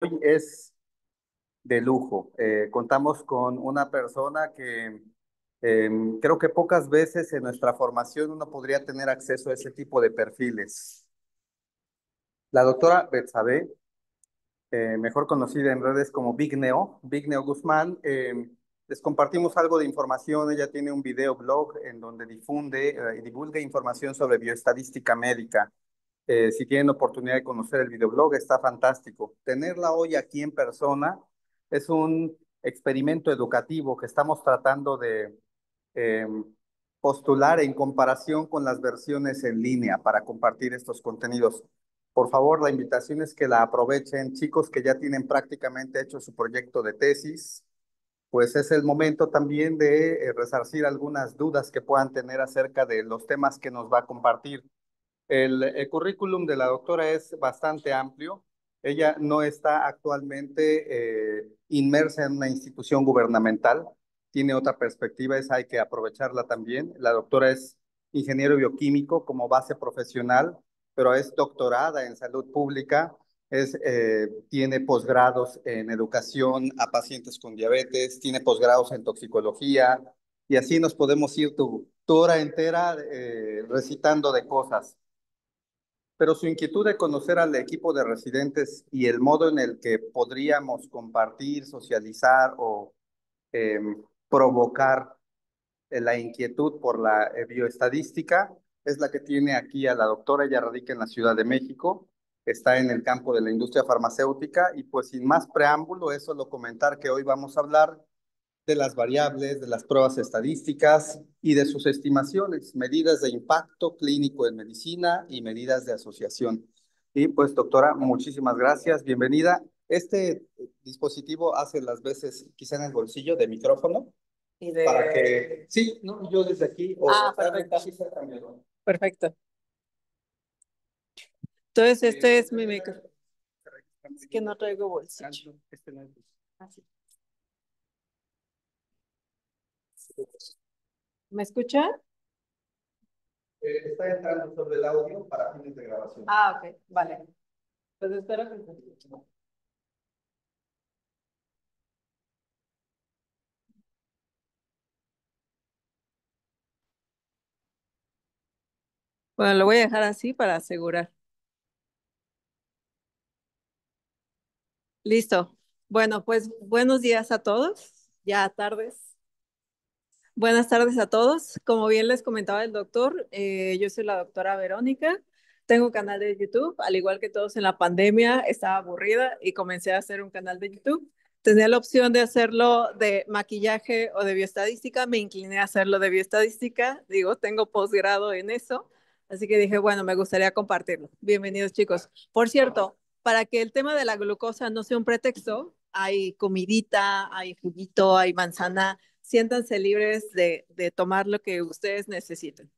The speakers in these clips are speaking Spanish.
Hoy es de lujo. Contamos con una persona que creo que pocas veces en nuestra formación uno podría tener acceso a ese tipo de perfiles. La doctora Betsabe, mejor conocida en redes como Big Neo Guzmán, les compartimos algo de información. Ella tiene un video blog en donde difunde y divulga información sobre bioestadística médica. Si tienen oportunidad de conocer el videoblog, está fantástico. Tenerla hoy aquí en persona es un experimento educativo que estamos tratando de eh, postular en comparación con las versiones en línea para compartir estos contenidos. Por favor, la invitación es que la aprovechen, chicos que ya tienen prácticamente hecho su proyecto de tesis, pues es el momento también de resarcir algunas dudas que puedan tener acerca de los temas que nos va a compartir. El currículum de la doctora es bastante amplio. Ella no está actualmente inmersa en una institución gubernamental. Tiene otra perspectiva, esa hay que aprovecharla también. La doctora es ingeniero bioquímico como base profesional, pero es doctorada en salud pública. Tiene posgrados en educación a pacientes con diabetes, tiene posgrados en toxicología, y así nos podemos ir tu hora entera recitando de cosas, pero su inquietud de conocer al equipo de residentes y el modo en el que podríamos compartir, socializar o eh, provocar la inquietud por la bioestadística es la que tiene aquí a la doctora. Ella radica en la Ciudad de México, está en el campo de la industria farmacéutica y pues sin más preámbulo es solo comentar que hoy vamos a hablar de las variables, de las pruebas estadísticas y de sus estimaciones, medidas de impacto clínico en medicina y medidas de asociación. Y pues, doctora, muchísimas gracias, bienvenida. Este dispositivo hace las veces quizá en el bolsillo de micrófono Y para de... que, sí, no, yo desde aquí, Perfecto. sí, ¿no? Perfecto. Entonces, este es mi micro. Es que no traigo bolsillo. Así. ¿Me escucha? Está entrando sobre el audio para fines de grabación. Ok, vale. Pues espero que se escuche. Bueno, lo voy a dejar así para asegurar. Listo. Bueno, pues buenos días a todos. Ya tardes. Buenas tardes a todos. Como bien les comentaba el doctor, yo soy la doctora Verónica. Tengo un canal de YouTube, al igual que todos en la pandemia, estaba aburrida y comencé a hacer un canal de YouTube. Tenía la opción de hacerlo de maquillaje o de bioestadística, me incliné a hacerlo de bioestadística, digo, tengo posgrado en eso, así que dije, bueno, me gustaría compartirlo. Bienvenidos, chicos. Por cierto, para que el tema de la glucosa no sea un pretexto, hay comidita, hay juguito, hay manzana, siéntanse libres de tomar lo que ustedes necesiten.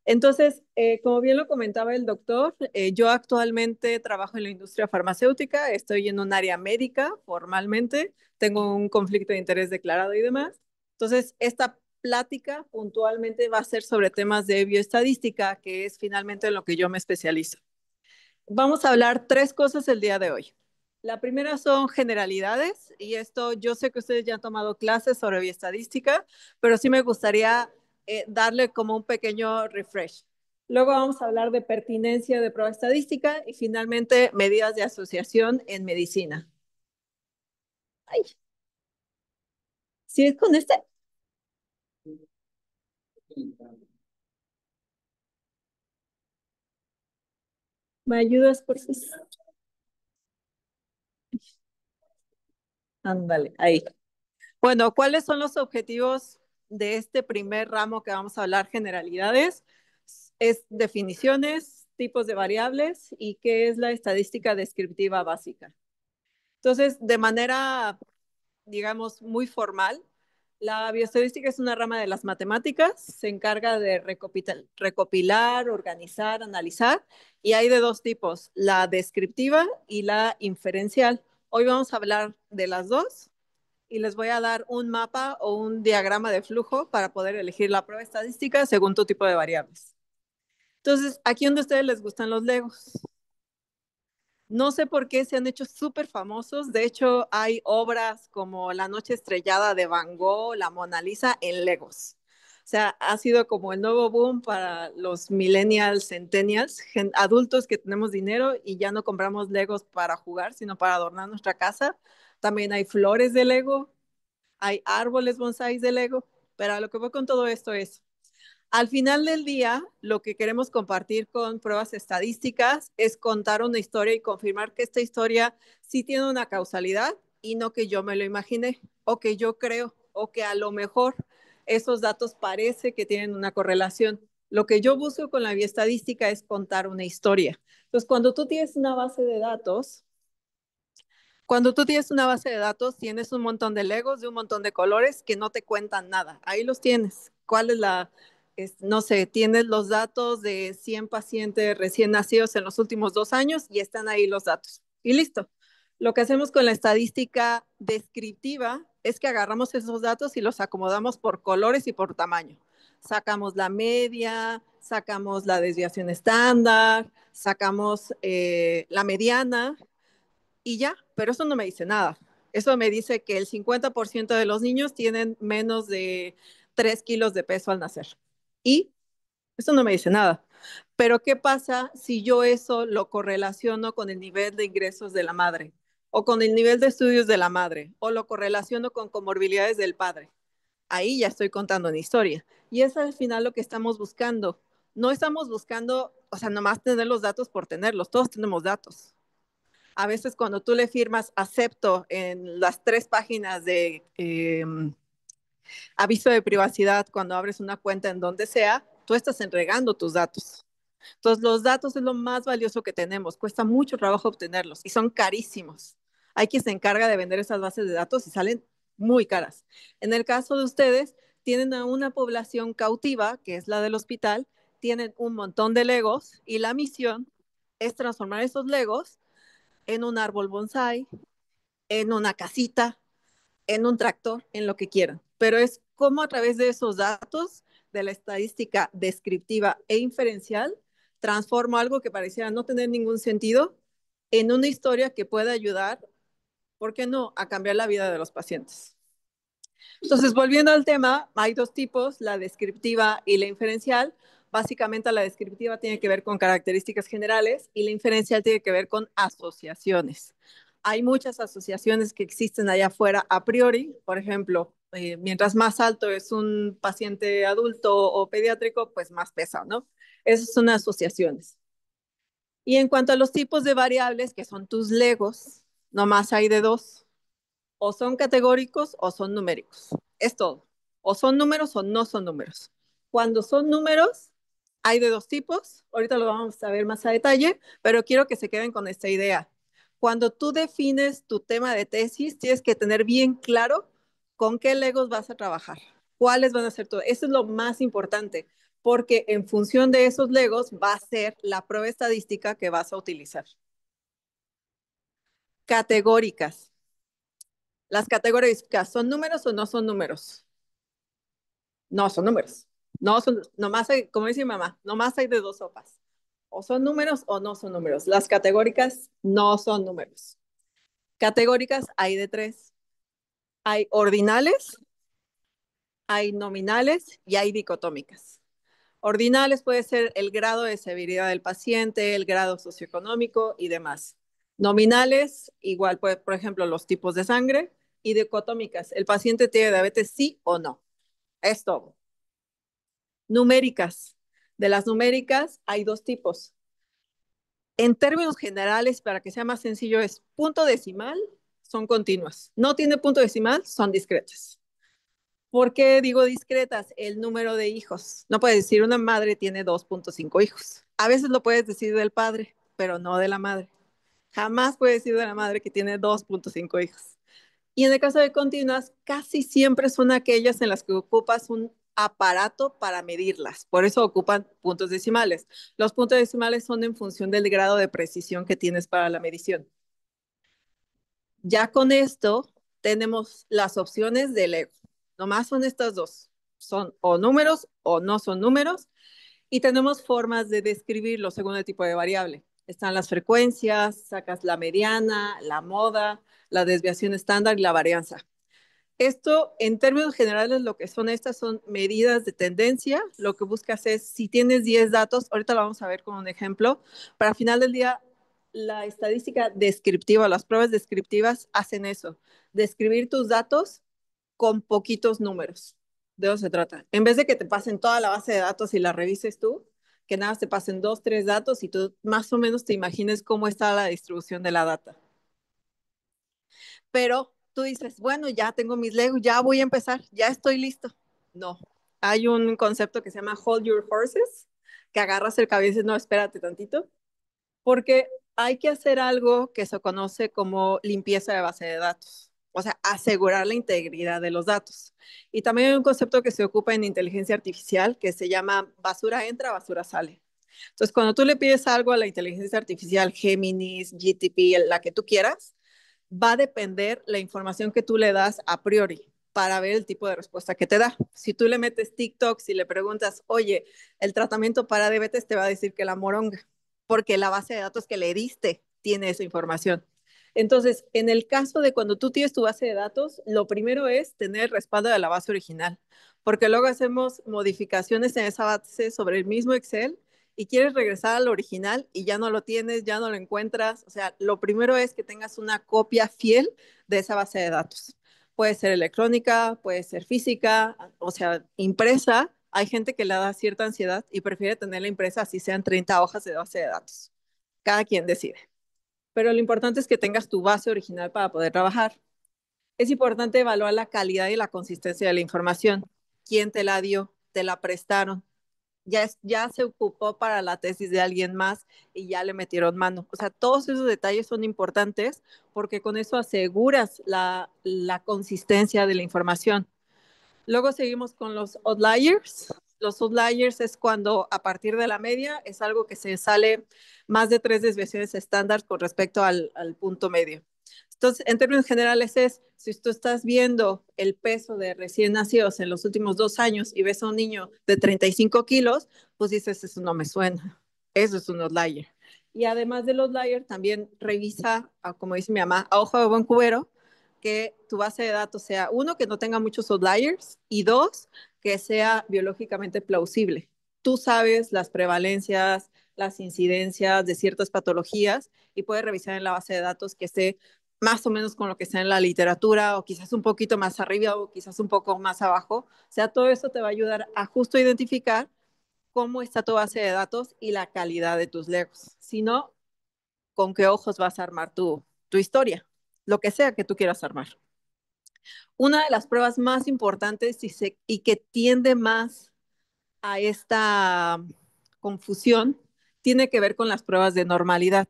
Entonces, como bien lo comentaba el doctor, yo actualmente trabajo en la industria farmacéutica, estoy en un área médica formalmente, tengo un conflicto de interés declarado y demás. Entonces, esta plática puntualmente va a ser sobre temas de bioestadística, que es finalmente en lo que yo me especializo. Vamos a hablar tres cosas el día de hoy. La primera son generalidades, y esto yo sé que ustedes ya han tomado clases sobre bioestadística, pero sí me gustaría darle como un pequeño refresh. Luego vamos a hablar de pertinencia de prueba estadística y finalmente medidas de asociación en medicina. Ay, ¿sí es con este? ¿Me ayudas por favor? Ándale, ahí. Bueno, ¿cuáles son los objetivos de este primer ramo que vamos a hablar? Generalidades, es definiciones, tipos de variables y qué es la estadística descriptiva básica. Entonces, de manera, digamos, muy formal, la bioestadística es una rama de las matemáticas, se encarga de recopilar, organizar, analizar, y hay de dos tipos, la descriptiva y la inferencial. Hoy vamos a hablar de las dos y les voy a dar un mapa o un diagrama de flujo para poder elegir la prueba estadística según tu tipo de variables. Entonces, aquí donde a ustedes les gustan los legos. No sé por qué se han hecho súper famosos. De hecho, hay obras como La Noche Estrellada de Van Gogh, La Mona Lisa en Legos. O sea, ha sido como el nuevo boom para los millennials, centennials, adultos que tenemos dinero y ya no compramos Legos para jugar, sino para adornar nuestra casa. También hay flores de Lego, hay árboles bonsáis de Lego. Pero a lo que voy con todo esto es, al final del día, lo que queremos compartir con pruebas estadísticas es contar una historia y confirmar que esta historia sí tiene una causalidad y no que yo me lo imaginé o que yo creo o que a lo mejor esos datos parece que tienen una correlación. Lo que yo busco con la bioestadística es contar una historia. Entonces, cuando tú tienes una base de datos, tienes un montón de legos de un montón de colores que no te cuentan nada. Ahí los tienes. ¿Cuál es la, no sé, tienes los datos de 100 pacientes recién nacidos en los últimos 2 años y están ahí los datos. Y listo. Lo que hacemos con la estadística descriptiva es que agarramos esos datos y los acomodamos por colores y por tamaño. Sacamos la media, sacamos la desviación estándar, sacamos la mediana y ya, pero eso no me dice nada. Eso me dice que el 50% de los niños tienen menos de 3 kilos de peso al nacer. Y eso no me dice nada. Pero ¿qué pasa si yo eso lo correlaciono con el nivel de ingresos de la madre? O con el nivel de estudios de la madre? O lo correlaciono con comorbilidades del padre. Ahí ya estoy contando una historia. Y es al final lo que estamos buscando. No estamos buscando, o sea, nomás tener los datos por tenerlos. Todos tenemos datos. A veces cuando tú le firmas acepto en las 3 páginas de aviso de privacidad cuando abres una cuenta en donde sea, tú estás entregando tus datos. Entonces, los datos es lo más valioso que tenemos. Cuesta mucho trabajo obtenerlos y son carísimos. Hay quien se encarga de vender esas bases de datos y salen muy caras. En el caso de ustedes, tienen a una población cautiva, que es la del hospital, tienen un montón de legos y la misión es transformar esos legos en un árbol bonsai, en una casita, en un tractor, en lo que quieran. Pero es como a través de esos datos, de la estadística descriptiva e inferencial, transformo algo que pareciera no tener ningún sentido en una historia que pueda ayudar, ¿por qué no?, a cambiar la vida de los pacientes. Entonces, volviendo al tema, hay dos tipos, la descriptiva y la inferencial. Básicamente, la descriptiva tiene que ver con características generales y la inferencial tiene que ver con asociaciones. Hay muchas asociaciones que existen allá afuera a priori. Por ejemplo, mientras más alto es un paciente adulto o pediátrico, pues más pesa, ¿no? Esas son asociaciones. Y en cuanto a los tipos de variables, que son tus legos, nomás hay de dos: o son categóricos o son numéricos. Es todo. O son números o no son números. Cuando son números, hay de dos tipos. Ahorita lo vamos a ver más a detalle, pero quiero que se queden con esta idea. Cuando tú defines tu tema de tesis, tienes que tener bien claro con qué legos vas a trabajar, cuáles van a ser todo. Eso es lo más importante, porque en función de esos legos va a ser la prueba estadística que vas a utilizar. Categóricas. Las categóricas, ¿son números o no son números? No, son números. No son, nomás hay, como dice mi mamá, nomás hay de dos sopas. O son números o no son números. Las categóricas no son números. Categóricas hay de tres. Hay ordinales, hay nominales y hay dicotómicas. Ordinales puede ser el grado de severidad del paciente, el grado socioeconómico y demás. Nominales, igual, pues, por ejemplo, los tipos de sangre. Y dicotómicas, el paciente tiene diabetes sí o no. Es todo. Numéricas. De las numéricas hay dos tipos. En términos generales, para que sea más sencillo, es punto decimal, son continuas. No tiene punto decimal, son discretas. ¿Por qué digo discretas? El número de hijos. No puedes decir una madre tiene 2.5 hijos. A veces lo puedes decir del padre, pero no de la madre. Jamás puedes decir de la madre que tiene 2.5 hijos. Y en el caso de continuas, casi siempre son aquellas en las que ocupas un aparato para medirlas. Por eso ocupan puntos decimales. Los puntos decimales son en función del grado de precisión que tienes para la medición. Ya con esto tenemos las opciones del ego. Nomás son estas dos. Son o números o no son números. Y tenemos formas de describirlo según el tipo de variable. Están las frecuencias, sacas la mediana, la moda, la desviación estándar y la varianza. Esto, en términos generales, lo que son estas son medidas de tendencia. Lo que buscas es, si tienes 10 datos, ahorita lo vamos a ver con un ejemplo, para al final del día, la estadística descriptiva, las pruebas descriptivas hacen eso, describir tus datos con poquitos números. De eso se trata. En vez de que te pasen toda la base de datos y la revises tú, que nada, te pasen dos, tres datos y tú más o menos te imagines cómo está la distribución de la data. Pero tú dices, bueno, ya tengo mis Legos, ya voy a empezar, ya estoy listo. No, hay un concepto que se llama hold your horses, que agarras el cabello y dices, no, espérate tantito, porque hay que hacer algo que se conoce como limpieza de base de datos, o sea, asegurar la integridad de los datos. Y también hay un concepto que se ocupa en inteligencia artificial que se llama basura entra, basura sale. Entonces, cuando tú le pides algo a la inteligencia artificial, Géminis, GTP, la que tú quieras, va a depender la información que tú le das a priori para ver el tipo de respuesta que te da. Si tú le metes TikTok, si le preguntas, oye, el tratamiento para diabetes te va a decir que la moronga, porque la base de datos que le diste tiene esa información. Entonces, en el caso de cuando tú tienes tu base de datos, lo primero es tener el respaldo de la base original, porque luego hacemos modificaciones en esa base sobre el mismo Excel y quieres regresar al original y ya no lo tienes, ya no lo encuentras. O sea, lo primero es que tengas una copia fiel de esa base de datos. Puede ser electrónica, puede ser física, o sea, impresa. Hay gente que le da cierta ansiedad y prefiere tenerla impresa así sean 30 hojas de base de datos. Cada quien decide. Pero lo importante es que tengas tu base original para poder trabajar. Es importante evaluar la calidad y la consistencia de la información. ¿Quién te la dio? ¿Te la prestaron? Ya se ocupó para la tesis de alguien más y ya le metieron mano. O sea, todos esos detalles son importantes porque con eso aseguras la consistencia de la información. Luego seguimos con los outliers. Los outliers es cuando a partir de la media es algo que se sale más de tres desviaciones estándar con respecto al punto medio. Entonces, en términos generales es, si tú estás viendo el peso de recién nacidos en los últimos 2 años y ves a un niño de 35 kilos, pues dices, eso no me suena. Eso es un outlier. Y además del outlier, también revisa, como dice mi mamá, a ojo de buen cubero, que tu base de datos sea, uno, que no tenga muchos outliers y dos, que sea biológicamente plausible. Tú sabes las prevalencias, las incidencias de ciertas patologías y puedes revisar en la base de datos que esté más o menos con lo que está en la literatura o quizás un poquito más arriba o quizás un poco más abajo. O sea, todo eso te va a ayudar a justo identificar cómo está tu base de datos y la calidad de tus legos. Si no, con qué ojos vas a armar tu historia, lo que sea que tú quieras armar. Una de las pruebas más importantes y que tiende más a esta confusión tiene que ver con las pruebas de normalidad.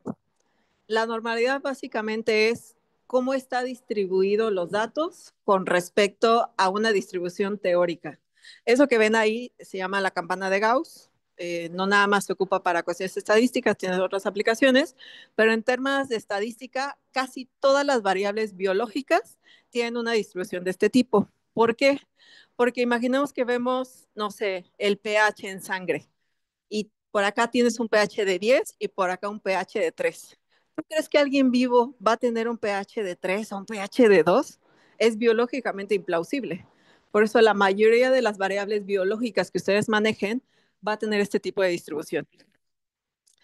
La normalidad básicamente es cómo está distribuido los datos con respecto a una distribución teórica. Eso que ven ahí se llama la campana de Gauss. No nada más se ocupa para cuestiones estadísticas, tiene otras aplicaciones, pero en términos de estadística, casi todas las variables biológicas tienen una distribución de este tipo. ¿Por qué? Porque imaginemos que vemos, no sé, el pH en sangre y por acá tienes un pH de 10 y por acá un pH de 3. ¿Tú crees que alguien vivo va a tener un pH de 3 o un pH de 2? Es biológicamente implausible. Por eso la mayoría de las variables biológicas que ustedes manejen va a tener este tipo de distribución.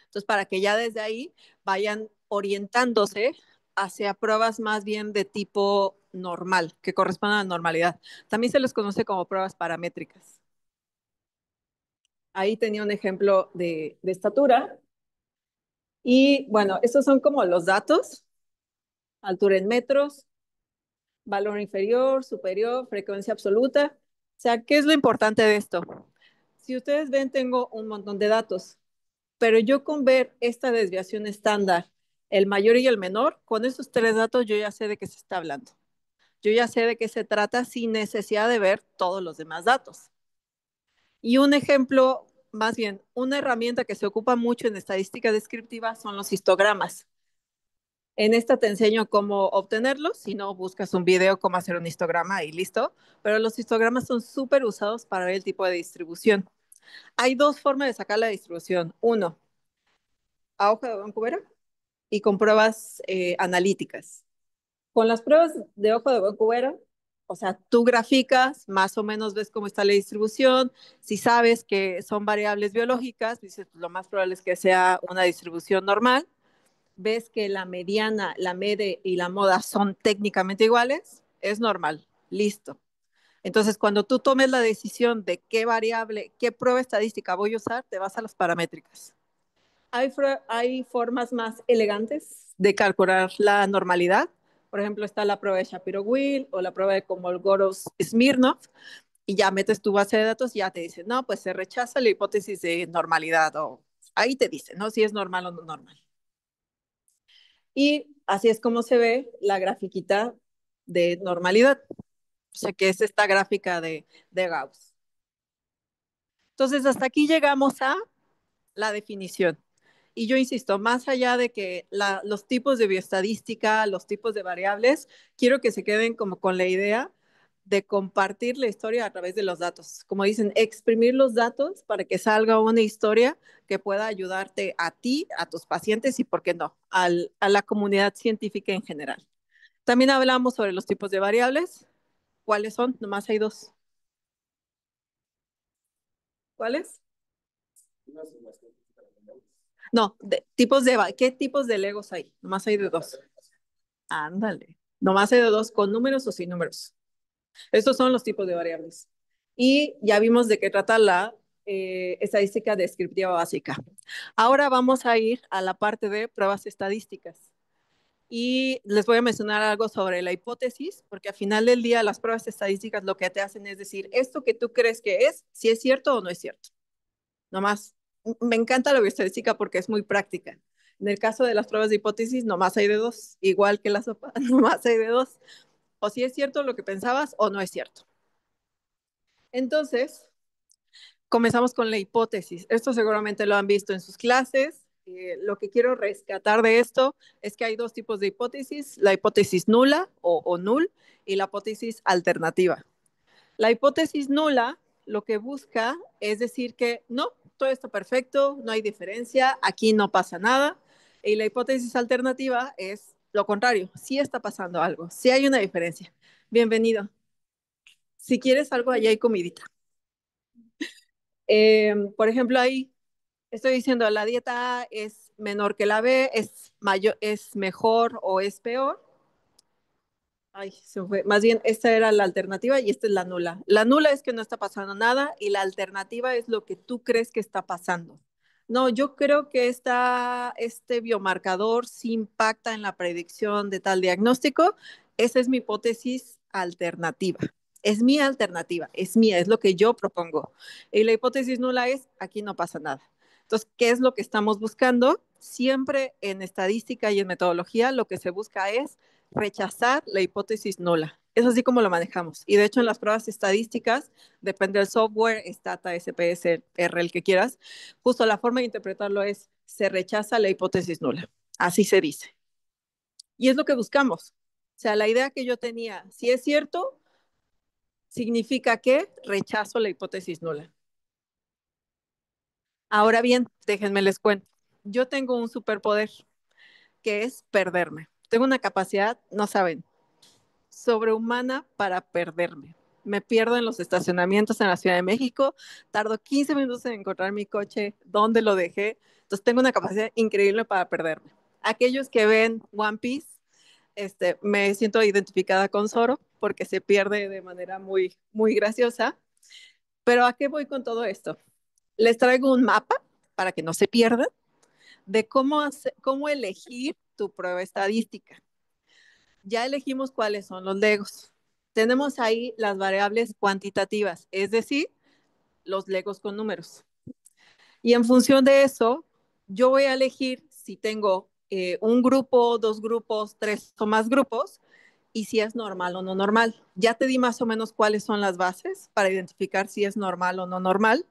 Entonces, para que ya desde ahí vayan orientándose hacia pruebas más bien de tipo normal, que correspondan a la normalidad. También se les conoce como pruebas paramétricas. Ahí tenía un ejemplo de estatura. Y bueno, estos son como los datos, altura en metros, valor inferior, superior, frecuencia absoluta. O sea, ¿qué es lo importante de esto? Si ustedes ven, tengo un montón de datos, pero yo con ver esta desviación estándar, el mayor y el menor, con esos tres datos yo ya sé de qué se está hablando. Yo ya sé de qué se trata sin necesidad de ver todos los demás datos. Y un ejemplo, más bien, una herramienta que se ocupa mucho en estadística descriptiva son los histogramas. En esta te enseño cómo obtenerlos, si no buscas un video cómo hacer un histograma y listo, pero los histogramas son súper usados para ver el tipo de distribución. Hay dos formas de sacar la distribución. Uno, a hoja de buen cubero y con pruebas analíticas. Con las pruebas de hoja de buen cubero, o sea, tú graficas, más o menos ves cómo está la distribución. Si sabes que son variables biológicas, dices, pues, lo más probable es que sea una distribución normal. Ves que la mediana, la mede y la moda son técnicamente iguales, es normal, listo. Entonces, cuando tú tomes la decisión de qué variable, qué prueba estadística voy a usar, te vas a las paramétricas. Hay formas más elegantes de calcular la normalidad. Por ejemplo, está la prueba de Shapiro-Wilk o la prueba de Kolmogorov-Smirnov, y ya metes tu base de datos y ya te dice, no, pues se rechaza la hipótesis de normalidad, o ahí te dice, ¿no? Si es normal o no normal. Y así es como se ve la grafiquita de normalidad, o sea, que es esta gráfica de Gauss. Entonces, hasta aquí llegamos a la definición. Y yo insisto, más allá de que los tipos de bioestadística, los tipos de variables, quiero que se queden como con la idea de compartir la historia a través de los datos. Como dicen, exprimir los datos para que salga una historia que pueda ayudarte a ti, a tus pacientes y, ¿por qué no?, a la comunidad científica en general. También hablamos sobre los tipos de variables. ¿Cuáles son? Nomás hay dos. ¿Cuáles? No, ¿qué tipos de Legos hay? Nomás hay de dos. Ándale. Nomás hay de dos, con números o sin números. Estos son los tipos de variables. Y ya vimos de qué trata la estadística descriptiva básica. Ahora vamos a ir a la parte de pruebas estadísticas. Y les voy a mencionar algo sobre la hipótesis, porque al final del día las pruebas estadísticas lo que te hacen es decir, esto que tú crees que es, si es cierto o no es cierto. Nomás, me encanta la bioestadística porque es muy práctica. En el caso de las pruebas de hipótesis, nomás hay de dos, igual que la sopa, nomás hay de dos. O si es cierto lo que pensabas o no es cierto. Entonces, comenzamos con la hipótesis. Esto seguramente lo han visto en sus clases. Lo que quiero rescatar de esto es que hay dos tipos de hipótesis, la hipótesis nula o null y la hipótesis alternativa. La hipótesis nula lo que busca es decir que no, todo está perfecto, no hay diferencia, aquí no pasa nada. Y la hipótesis alternativa es lo contrario, sí está pasando algo, sí hay una diferencia. Bienvenido. Si quieres algo, allá hay comidita. Por ejemplo, ahí estoy diciendo la dieta A es menor que la B, es mayor, es mejor o es peor. Ay, se fue. Más bien, esta era la alternativa y esta es la nula. La nula es que no está pasando nada y la alternativa es lo que tú crees que está pasando. No, yo creo que este biomarcador sí impacta en la predicción de tal diagnóstico. Esa es mi hipótesis alternativa. Es mi alternativa, es mía, es lo que yo propongo. Y la hipótesis nula es, aquí no pasa nada. Entonces, ¿qué es lo que estamos buscando? Siempre en estadística y en metodología, lo que se busca es rechazar la hipótesis nula. Es así como lo manejamos. Y de hecho, en las pruebas estadísticas, depende del software, Stata, SPS, R, el que quieras, justo la forma de interpretarlo es, se rechaza la hipótesis nula. Así se dice. Y es lo que buscamos. O sea, la idea que yo tenía, si es cierto, significa que rechazo la hipótesis nula. Ahora bien, déjenme les cuento. Yo tengo un superpoder que es perderme. Tengo una capacidad, no saben, sobrehumana para perderme. Me pierdo en los estacionamientos en la Ciudad de México, tardo 15 minutos en encontrar mi coche, dónde lo dejé. Entonces tengo una capacidad increíble para perderme. Aquellos que ven One Piece, me siento identificada con Zoro porque se pierde de manera muy, muy graciosa. Pero ¿a qué voy con todo esto? Les traigo un mapa para que no se pierdan de cómo elegir tu prueba estadística. Ya elegimos cuáles son los legos. Tenemos ahí las variables cuantitativas, es decir, los legos con números. Y en función de eso, yo voy a elegir si tengo un grupo, dos grupos, tres o más grupos y si es normal o no normal. Ya te di más o menos cuáles son las bases para identificar si es normal o no normal.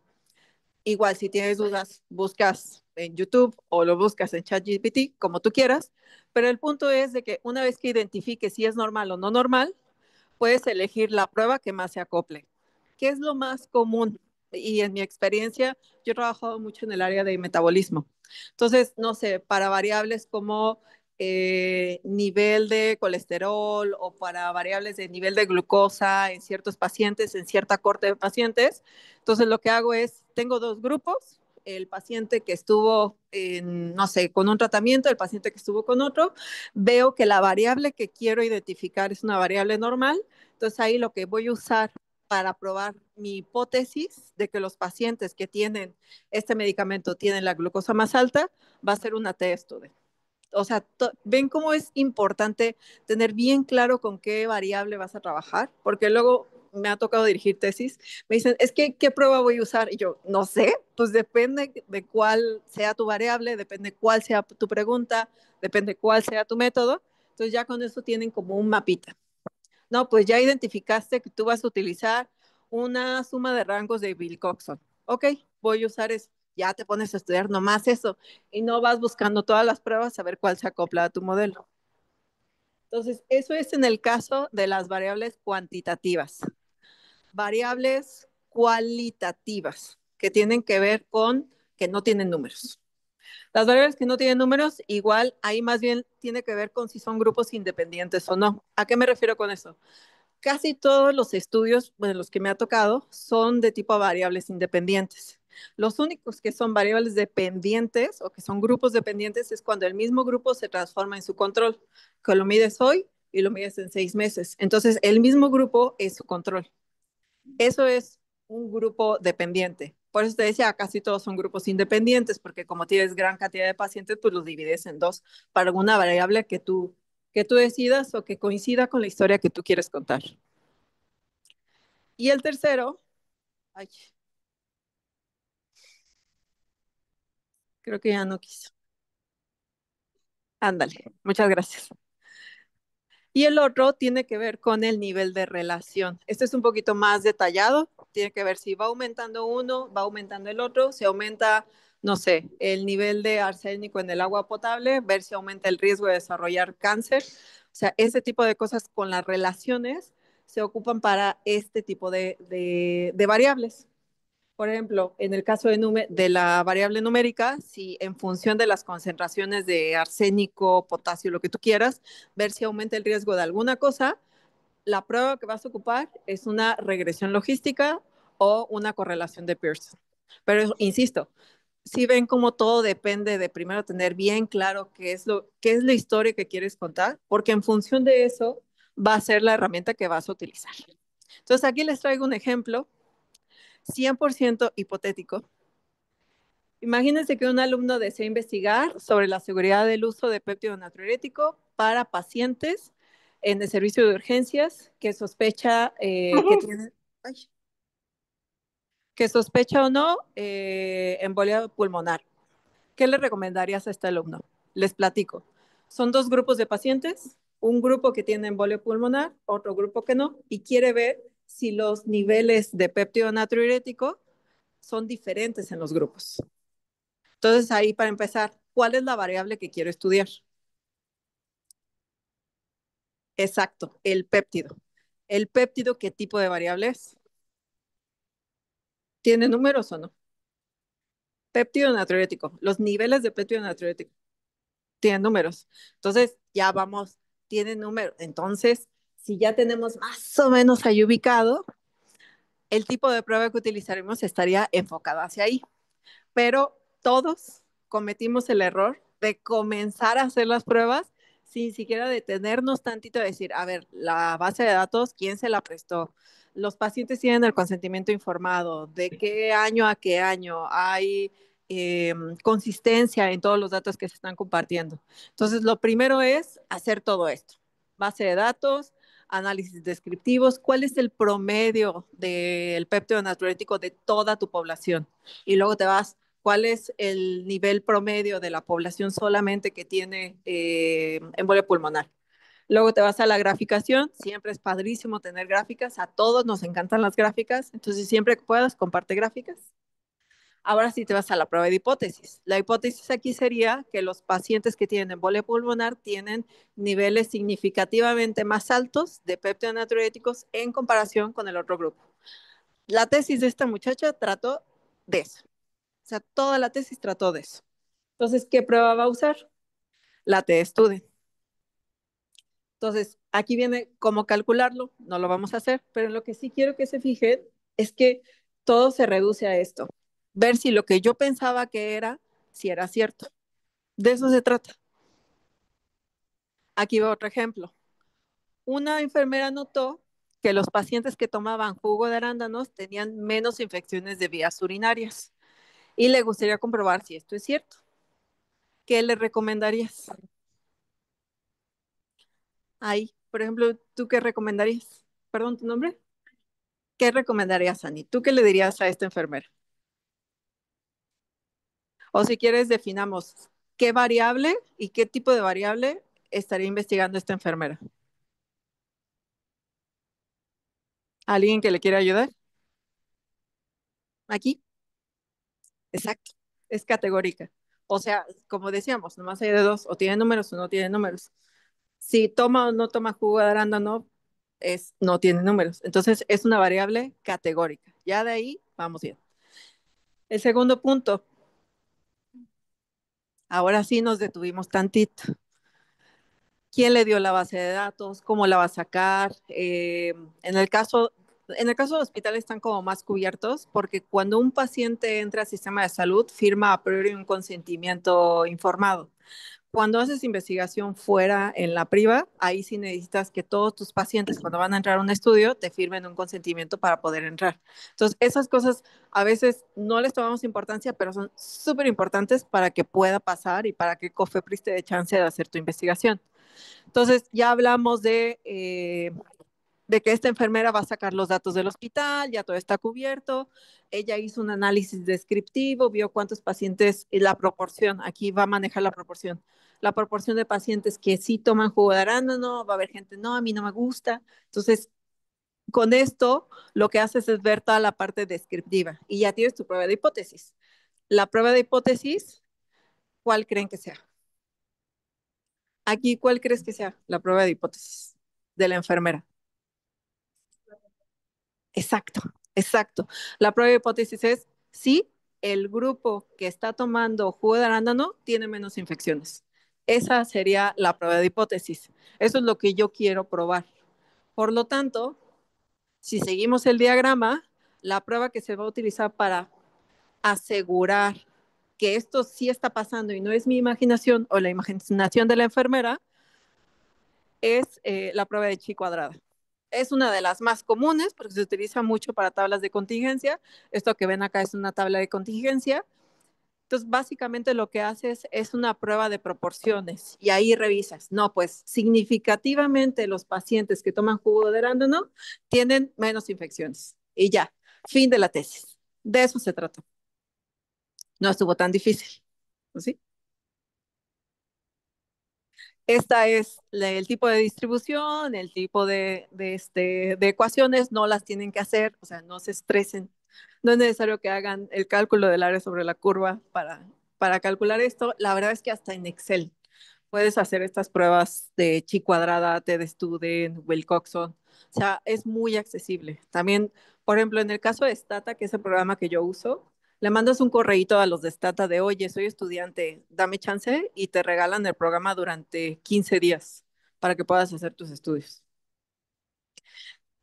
Igual, si tienes dudas, buscas en YouTube o lo buscas en ChatGPT, como tú quieras. Pero el punto es de que una vez que identifiques si es normal o no normal, puedes elegir la prueba que más se acople. ¿Qué es lo más común? y en mi experiencia, yo he trabajado mucho en el área de metabolismo. Entonces, no sé, para variables como nivel de colesterol o para variables de nivel de glucosa en ciertos pacientes, en cierta corte de pacientes. Entonces, lo que hago es, tengo dos grupos, el paciente que estuvo en, no sé, con un tratamiento, el paciente que estuvo con otro, veo que la variable que quiero identificar es una variable normal, entonces ahí lo que voy a usar para probar mi hipótesis de que los pacientes que tienen este medicamento tienen la glucosa más alta, va a ser una test. O sea, ven cómo es importante tener bien claro con qué variable vas a trabajar, porque luego me ha tocado dirigir tesis, me dicen, es que, ¿qué prueba voy a usar? Y yo, no sé, pues depende de cuál sea tu variable, depende cuál sea tu pregunta, depende cuál sea tu método. Entonces ya con eso tienen como un mapita. No, pues ya identificaste que tú vas a utilizar una suma de rangos de Wilcoxon. Ok, voy a usar eso. Ya te pones a estudiar nomás eso y no vas buscando todas las pruebas a ver cuál se acopla a tu modelo. Entonces, eso es en el caso de las variables cuantitativas. Variables cualitativas, que tienen que ver con que no tienen números. Las variables que no tienen números, igual ahí más bien tiene que ver con si son grupos independientes o no. ¿A qué me refiero con eso? Casi todos los estudios, bueno, los que me ha tocado, son de tipo variables independientes. Los únicos que son variables dependientes o que son grupos dependientes es cuando el mismo grupo se transforma en su control, que lo mides hoy y lo mides en 6 meses. Entonces, el mismo grupo es su control. Eso es un grupo dependiente. Por eso te decía, casi todos son grupos independientes, porque como tienes gran cantidad de pacientes, pues los divides en dos para alguna variable que tú decidas o que coincida con la historia que tú quieres contar. Y el tercero, ay, creo que ya no quiso. Ándale, muchas gracias. Y el otro tiene que ver con el nivel de relación. Este es un poquito más detallado. Tiene que ver si va aumentando uno, va aumentando el otro. Si aumenta, no sé, el nivel de arsénico en el agua potable, ver si aumenta el riesgo de desarrollar cáncer. O sea, ese tipo de cosas con las relaciones se ocupan para este tipo de variables. Por ejemplo, en el caso de la variable numérica, si en función de las concentraciones de arsénico, potasio, lo que tú quieras, ver si aumenta el riesgo de alguna cosa, la prueba que vas a ocupar es una regresión logística o una correlación de Pearson. Pero insisto, si ven como todo depende de primero tener bien claro qué es la historia que quieres contar, porque en función de eso va a ser la herramienta que vas a utilizar. Entonces aquí les traigo un ejemplo 100% hipotético. Imagínense que un alumno desea investigar sobre la seguridad del uso de péptido natriurético para pacientes en el servicio de urgencias que sospecha que tiene, ay, que sospecha o no embolia pulmonar. ¿Qué le recomendarías a este alumno? Les platico. Son dos grupos de pacientes, un grupo que tiene embolia pulmonar, otro grupo que no, y quiere ver si los niveles de péptido natriurético son diferentes en los grupos. Entonces, ahí para empezar, ¿cuál es la variable que quiero estudiar? Exacto, el péptido. ¿El péptido qué tipo de variable es? ¿Tiene números o no? Péptido natriurético. Los niveles de péptido natriurético tienen números. Entonces, ya vamos, tiene número. Entonces, si ya tenemos más o menos ahí ubicado, el tipo de prueba que utilizaremos estaría enfocado hacia ahí. Pero todos cometimos el error de comenzar a hacer las pruebas sin siquiera detenernos tantito a decir, a ver, la base de datos, ¿quién se la prestó? Los pacientes tienen el consentimiento informado, de qué año a qué año hay consistencia en todos los datos que se están compartiendo. Entonces, lo primero es hacer todo esto. Base de datos, análisis descriptivos, cuál es el promedio del péptido natriurético de toda tu población. Y luego te vas, cuál es el nivel promedio de la población solamente que tiene embolia pulmonar. Luego te vas a la graficación, siempre es padrísimo tener gráficas, a todos nos encantan las gráficas, entonces siempre que puedas, comparte gráficas. Ahora sí te vas a la prueba de hipótesis. La hipótesis aquí sería que los pacientes que tienen embolia pulmonar tienen niveles significativamente más altos de péptidos natriuréticos en comparación con el otro grupo. La tesis de esta muchacha trató de eso. O sea, toda la tesis trató de eso. Entonces, ¿qué prueba va a usar? La T-Student. Entonces, aquí viene cómo calcularlo, no lo vamos a hacer, pero lo que sí quiero que se fijen es que todo se reduce a esto, ver si lo que yo pensaba que era, si era cierto. De eso se trata. Aquí va otro ejemplo. Una enfermera notó que los pacientes que tomaban jugo de arándanos tenían menos infecciones de vías urinarias y le gustaría comprobar si esto es cierto. ¿Qué le recomendarías? Ahí, por ejemplo, ¿tú qué recomendarías? Perdón, ¿tu nombre? ¿Qué recomendarías, Ani? ¿Tú qué le dirías a esta enfermera? O si quieres, definamos qué variable y qué tipo de variable estaría investigando esta enfermera. ¿Alguien que le quiera ayudar? Aquí, exacto, es categórica. O sea, como decíamos, nomás hay de dos, o tiene números o no tiene números. Si toma o no toma jugo de arándano, no tiene números. Entonces, es una variable categórica. Ya de ahí, vamos bien. El segundo punto, ahora sí nos detuvimos tantito. ¿Quién le dio la base de datos? ¿Cómo la va a sacar? En el caso de hospitales están como más cubiertos porque cuando un paciente entra al sistema de salud, firma a priori un consentimiento informado. Cuando haces investigación fuera en la priva, ahí sí necesitas que todos tus pacientes cuando van a entrar a un estudio te firmen un consentimiento para poder entrar. Entonces, esas cosas a veces no les tomamos importancia, pero son súper importantes para que pueda pasar y para que COFEPRIS te dé chance de hacer tu investigación. Entonces, ya hablamos de que esta enfermera va a sacar los datos del hospital, ya todo está cubierto. Ella hizo un análisis descriptivo, vio cuántos pacientes y la proporción, aquí va a manejar la proporción de pacientes que sí toman jugo de arándano, va a haber gente, no, a mí no me gusta. Entonces, con esto, lo que haces es ver toda la parte descriptiva y ya tienes tu prueba de hipótesis. La prueba de hipótesis, ¿cuál creen que sea? Aquí, ¿cuál crees que sea la prueba de hipótesis de la enfermera? Exacto, exacto. La prueba de hipótesis es si el grupo que está tomando jugo de arándano tiene menos infecciones. Esa sería la prueba de hipótesis. Eso es lo que yo quiero probar. Por lo tanto, si seguimos el diagrama, la prueba que se va a utilizar para asegurar que esto sí está pasando y no es mi imaginación o la imaginación de la enfermera es la prueba de chi cuadrada. Es una de las más comunes porque se utiliza mucho para tablas de contingencia. Esto que ven acá es una tabla de contingencia. Entonces, básicamente lo que haces es una prueba de proporciones y ahí revisas. No, pues significativamente los pacientes que toman jugo de arándano tienen menos infecciones. Y ya, fin de la tesis. De eso se trató. No estuvo tan difícil. ¿Sí? Esta es el tipo de distribución, el tipo de ecuaciones, no las tienen que hacer, o sea, no se estresen. No es necesario que hagan el cálculo del área sobre la curva para calcular esto. La verdad es que hasta en Excel puedes hacer estas pruebas de chi cuadrada, T de Student, Wilcoxon. O sea, es muy accesible. También, por ejemplo, en el caso de Stata, que es el programa que yo uso, le mandas un correíto a los de Stata de, oye, soy estudiante, dame chance y te regalan el programa durante 15 días para que puedas hacer tus estudios.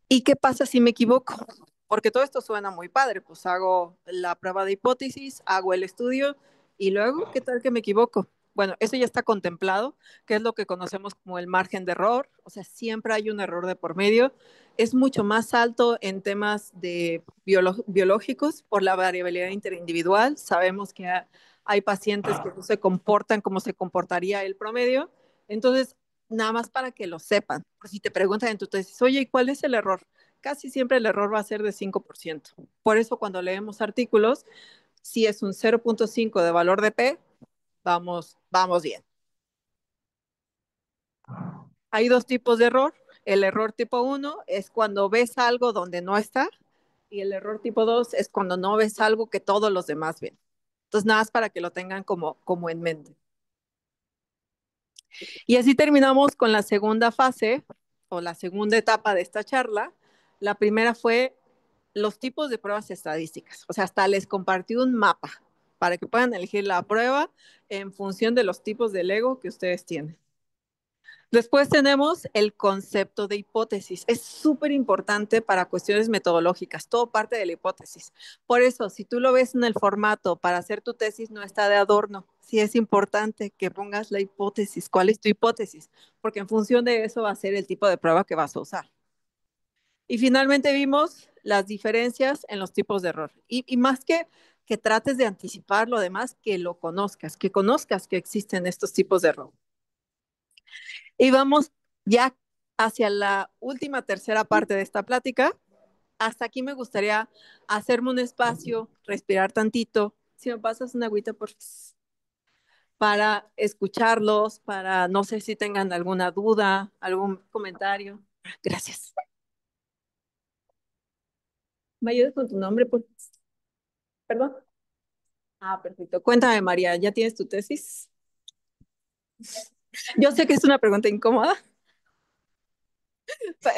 ¿Y qué pasa si me equivoco? Porque todo esto suena muy padre, pues hago la prueba de hipótesis, hago el estudio y luego, ¿qué tal que me equivoco? Bueno, eso ya está contemplado, que es lo que conocemos como el margen de error, o sea, siempre hay un error de por medio. Es mucho más alto en temas de biológicos por la variabilidad interindividual. Sabemos que hay pacientes que no se comportan como se comportaría el promedio. Entonces, nada más para que lo sepan. Por si te preguntan en tu tesis, oye, ¿y cuál es el error? Casi siempre el error va a ser de 5%. Por eso cuando leemos artículos, si es un 0.5 de valor de P, vamos bien. Hay dos tipos de error. El error tipo 1 es cuando ves algo donde no está y el error tipo 2 es cuando no ves algo que todos los demás ven. Entonces, nada más para que lo tengan como en mente. Y así terminamos con la segunda fase o la segunda etapa de esta charla. La primera fue los tipos de pruebas estadísticas. O sea, hasta les compartí un mapa para que puedan elegir la prueba en función de los tipos de Lego que ustedes tienen. Después tenemos el concepto de hipótesis. Es súper importante para cuestiones metodológicas, todo parte de la hipótesis. Por eso, si tú lo ves en el formato para hacer tu tesis, no está de adorno. Sí es importante que pongas la hipótesis. ¿Cuál es tu hipótesis? Porque en función de eso va a ser el tipo de prueba que vas a usar. Y finalmente vimos las diferencias en los tipos de error. Y más que trates de anticipar lo demás, que lo conozcas que existen estos tipos de error. Y vamos ya hacia la última tercera parte de esta plática. Hasta aquí me gustaría hacerme un espacio, respirar tantito. Si me pasas una agüita, por favor, para escucharlos, para no sé si tengan alguna duda, algún comentario. Gracias. ¿Me ayudas con tu nombre, por favor? Perdón. Ah, perfecto. Cuéntame, María, ¿ya tienes tu tesis? Yo sé que es una pregunta incómoda.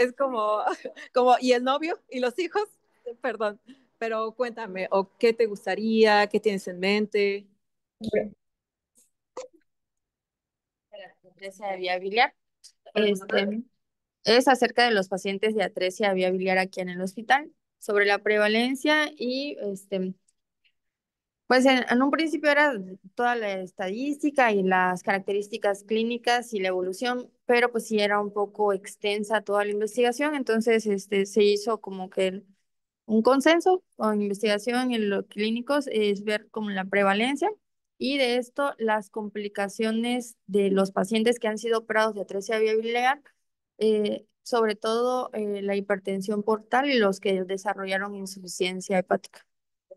Es como, ¿y el novio? ¿Y los hijos? Perdón, pero cuéntame, ¿o qué te gustaría? ¿Qué tienes en mente? La atresia vía biliar. Es acerca de los pacientes de atresia vía biliar aquí en el hospital, sobre la prevalencia y pues en un principio era toda la estadística y las características clínicas y la evolución, pero pues sí era un poco extensa toda la investigación, entonces se hizo como que un consenso con investigación en los clínicos es ver como la prevalencia y de esto las complicaciones de los pacientes que han sido operados de atresia biliar, sobre todo la hipertensión portal y los que desarrollaron insuficiencia hepática.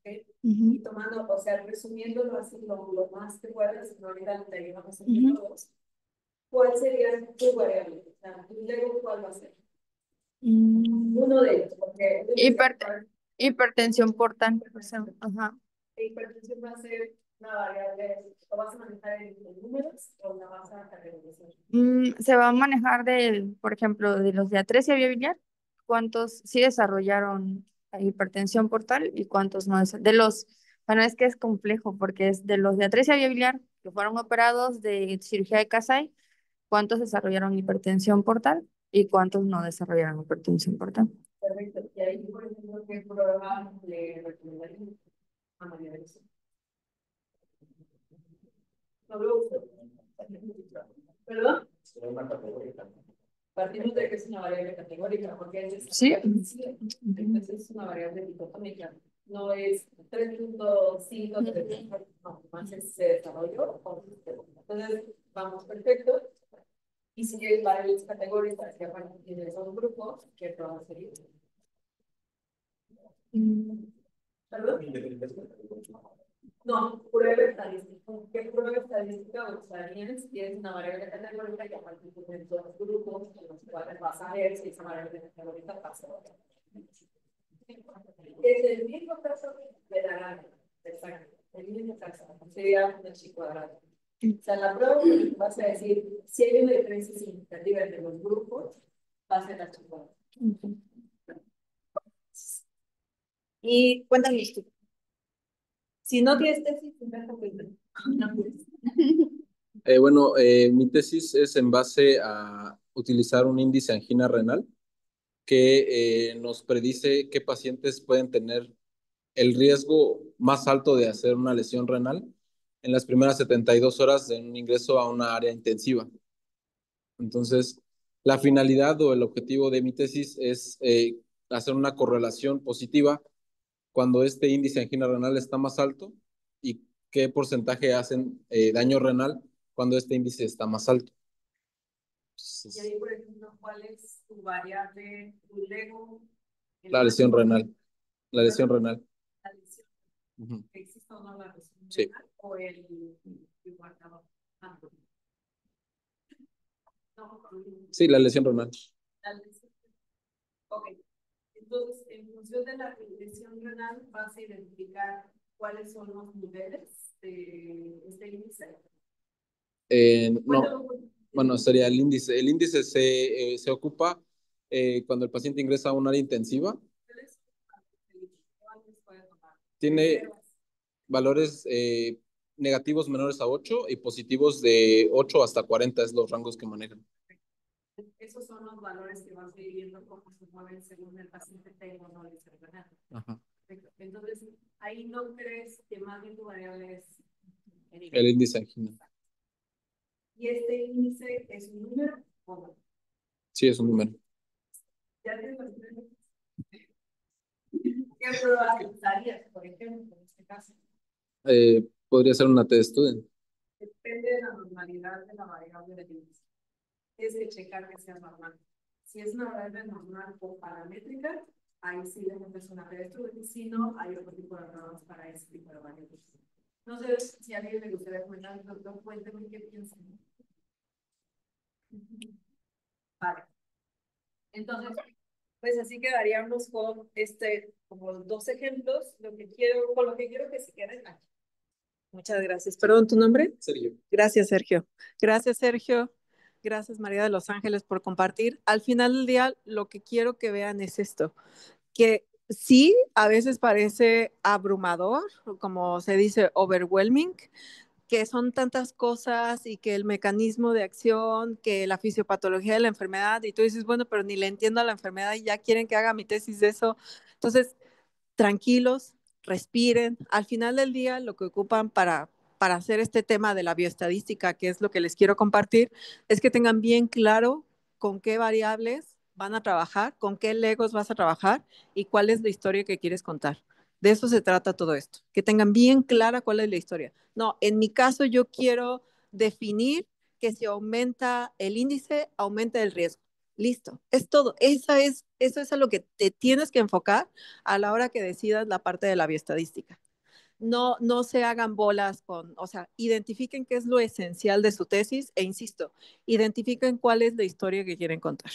Okay. Ujú. Y tomando, o sea, resumiéndolo así lo más que puedas, no ahorita te ayudamos a Ujú. todos. ¿Cuál sería tu variable? O sea, tu Lego, ¿cuál va a ser? Uno de ellos, porque Hipertensión portal. Ajá. la hipertensión va a ser una variable, ¿lo vas a manejar en números o la vas a categorizar? Se va a manejar por ejemplo, de los de atresia biliar, cuántos sí desarrollaron hipertensión portal y cuántos no. De los, bueno, es que es complejo porque es de los de atresia biliar que fueron operados de cirugía de Kasai, cuántos desarrollaron hipertensión portal y cuántos no desarrollaron hipertensión portal. Perfecto. Y ahí, por ejemplo, ¿qué prueba le recomendaría a María de eso? No lo uso. ¿Perdón? Partimos de que es una variable categórica, porque Sí. Entonces es una variable dicotómica. No es 3.5, no, más se desarrolló. Entonces, vamos perfecto. Y si quieres variables categóricas que aparte tiene esos grupos, ¿qué prueba sería? ¿Perdón? No, prueba estadística. ¿Qué prueba estadística usarías? Tienes una variable categórica que aparte tiene dos grupos en los cuales vas a ver si esa variable categórica pasa. Es el mismo caso de la gana. Exacto. El mismo caso. Sería un chi cuadrado. O sea, la prueba vas a decir si hay una diferencia significativa entre los grupos, va a ser la chi cuadrado. Y cuéntame tú. Si no tienes tesis, Bueno, mi tesis es en base a utilizar un índice angina renal que nos predice qué pacientes pueden tener el riesgo más alto de hacer una lesión renal en las primeras 72 horas de un ingreso a una área intensiva. Entonces, la finalidad o el objetivo de mi tesis es hacer una correlación positiva cuando este índice de angina renal está más alto y qué porcentaje hacen daño renal cuando este índice está más alto. Y ahí, por ejemplo, ¿cuál es tu variable, tu Lego? La lesión renal. La lesión renal. La lesión. Uh-huh. ¿Existe o no la lesión renal? Sí. ¿O el marcador? No, sí, la lesión renal. La lesión. Ok. Entonces, en función de la lesión renal, vas a identificar cuáles son los niveles de este índice. No, bueno, sería el índice. El índice se ocupa cuando el paciente ingresa a un área intensiva. Tiene valores negativos menores a 8 y positivos de 8 hasta 40 es los rangos que manejan. Esos son los valores que vas viendo cómo se mueven según el paciente tenga o no les Ajá. Entonces, ahí no crees que más bien tu variable es El índice angina. ¿Y este índice es un número o no? Sí, es un número. ¿Ya te lo ¿Qué pruebas usarías, por ejemplo, en este caso? Podría ser una test student. Depende de la normalidad de la variable del índice. Es de checar que sea normal. Si es una variable normal o paramétrica, ahí sí le metes una test student. Si no, hay otro tipo de pruebas para ese tipo de variables. No sé si a alguien le gustaría comentar, doctor, cuénteme qué piensan. Vale. Entonces, pues así quedaríamos con como dos ejemplos, con lo que quiero que se queden aquí. Muchas gracias. Perdón, ¿tu nombre? Sergio. Gracias, Sergio. Gracias, Sergio. Gracias, María de Los Ángeles, por compartir. Al final del día, lo que quiero que vean es esto, que sí, a veces parece abrumador, como se dice, overwhelming, que son tantas cosas y que el mecanismo de acción, que la fisiopatología de la enfermedad, y tú dices, bueno, pero ni le entiendo a la enfermedad y ya quieren que haga mi tesis de eso. Entonces, tranquilos, respiren. Al final del día, lo que ocupan para hacer este tema de la bioestadística, que es lo que les quiero compartir, es que tengan bien claro con qué variables van a trabajar, con qué legos vas a trabajar y cuál es la historia que quieres contar. De eso se trata todo esto, que tengan bien clara cuál es la historia. No, en mi caso yo quiero definir que si aumenta el índice, aumenta el riesgo. Listo, es todo. Eso es a lo que te tienes que enfocar a la hora que decidas la parte de la bioestadística. No, no se hagan bolas o sea, identifiquen qué es lo esencial de su tesis e insisto, identifiquen cuál es la historia que quieren contar.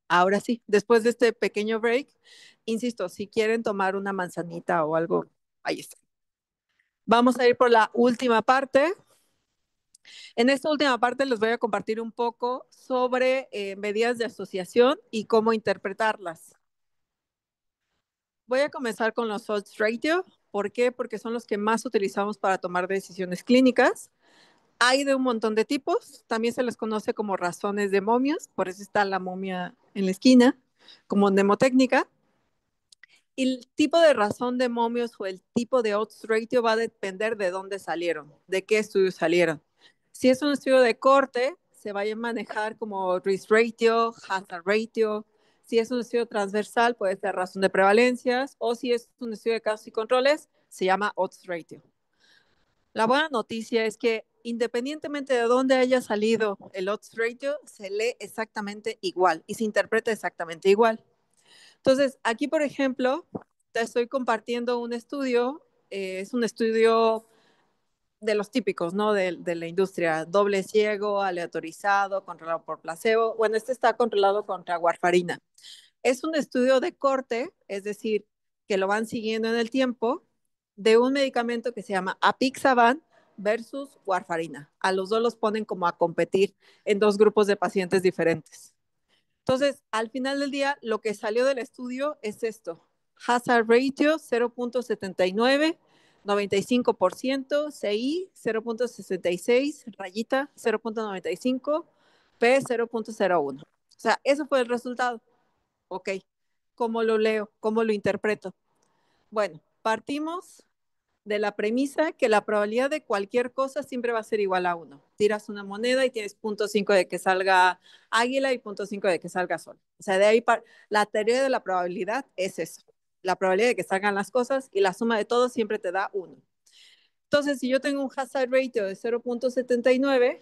Ahora sí, después de este pequeño break, insisto, si quieren tomar una manzanita o algo, ahí está. Vamos a ir por la última parte. En esta última parte les voy a compartir un poco sobre medidas de asociación y cómo interpretarlas. Voy a comenzar con los odds ratio. ¿Por qué? Porque son los que más utilizamos para tomar decisiones clínicas. Hay de un montón de tipos. También se les conoce como razones de momios. Por eso está la momia en la esquina, como mnemotécnica. Y el tipo de razón de momios o el tipo de odds ratio va a depender de dónde salieron, de qué estudios salieron. Si es un estudio de corte, se va a manejar como risk ratio, hazard ratio. Si es un estudio transversal, puede ser razón de prevalencias. O si es un estudio de casos y controles, se llama odds ratio. La buena noticia es que independientemente de dónde haya salido el odds ratio, se lee exactamente igual y se interpreta exactamente igual. Entonces, aquí, por ejemplo, te estoy compartiendo un estudio, es un estudio de los típicos, ¿no? De la industria, doble ciego, aleatorizado, controlado por placebo. Bueno, este está controlado contra warfarina. Es un estudio de corte, es decir, que lo van siguiendo en el tiempo, de un medicamento que se llama apixaban versus warfarina. A los dos los ponen como a competir en dos grupos de pacientes diferentes. Entonces, al final del día, lo que salió del estudio es esto. Hazard ratio 0.79, 95%, CI 0.66, rayita 0.95, P 0.01. O sea, eso fue el resultado. Ok, ¿cómo lo leo? ¿Cómo lo interpreto? Bueno, partimos de la premisa que la probabilidad de cualquier cosa siempre va a ser igual a 1. Tiras una moneda y tienes 0.5 de que salga águila y 0.5 de que salga sol. O sea, de ahí la teoría de la probabilidad es eso. La probabilidad de que salgan las cosas y la suma de todo siempre te da 1. Entonces, si yo tengo un hazard ratio de 0.79,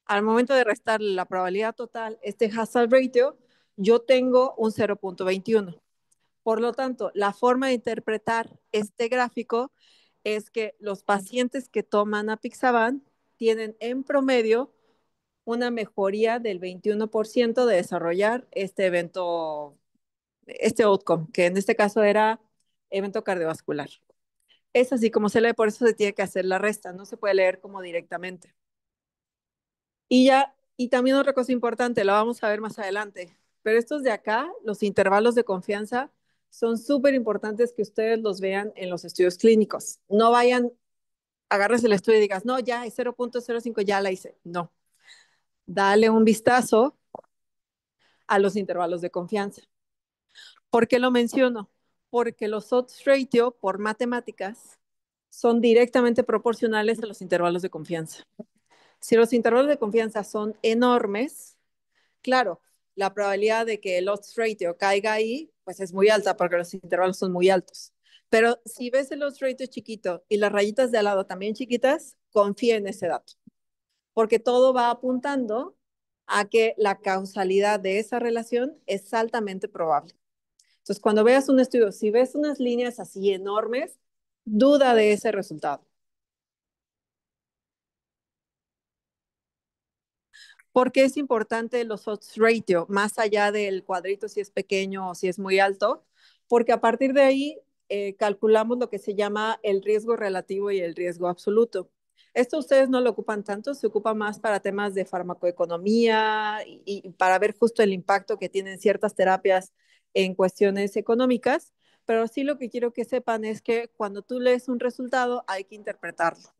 al momento de restar la probabilidad total, este hazard ratio, yo tengo un 0.21. Por lo tanto, la forma de interpretar este gráfico es que los pacientes que toman apixaban tienen en promedio una mejoría del 21% de desarrollar este evento, este outcome, que en este caso era evento cardiovascular. Es así como se lee, por eso se tiene que hacer la resta, no se puede leer como directamente. Y también otra cosa importante, la vamos a ver más adelante, pero estos de acá, los intervalos de confianza, son súper importantes que ustedes los vean en los estudios clínicos. No vayan, agarres el estudio y digas, no, ya es 0.05, ya la hice. No, dale un vistazo a los intervalos de confianza. ¿Por qué lo menciono? Porque los odds ratio por matemáticas son directamente proporcionales a los intervalos de confianza. Si los intervalos de confianza son enormes, claro, la probabilidad de que el odds ratio caiga ahí, pues es muy alta porque los intervalos son muy altos. Pero si ves el odds ratio chiquito y las rayitas de al lado también chiquitas, confía en ese dato, porque todo va apuntando a que la causalidad de esa relación es altamente probable. Entonces, cuando veas un estudio, si ves unas líneas así enormes, duda de ese resultado. ¿Por qué es importante los odds ratio, más allá del cuadrito si es pequeño o si es muy alto? Porque a partir de ahí calculamos lo que se llama el riesgo relativo y el riesgo absoluto. Esto ustedes no lo ocupan tanto, se ocupa más para temas de farmacoeconomía y para ver justo el impacto que tienen ciertas terapias en cuestiones económicas, pero sí lo que quiero que sepan es que cuando tú lees un resultado hay que interpretarlo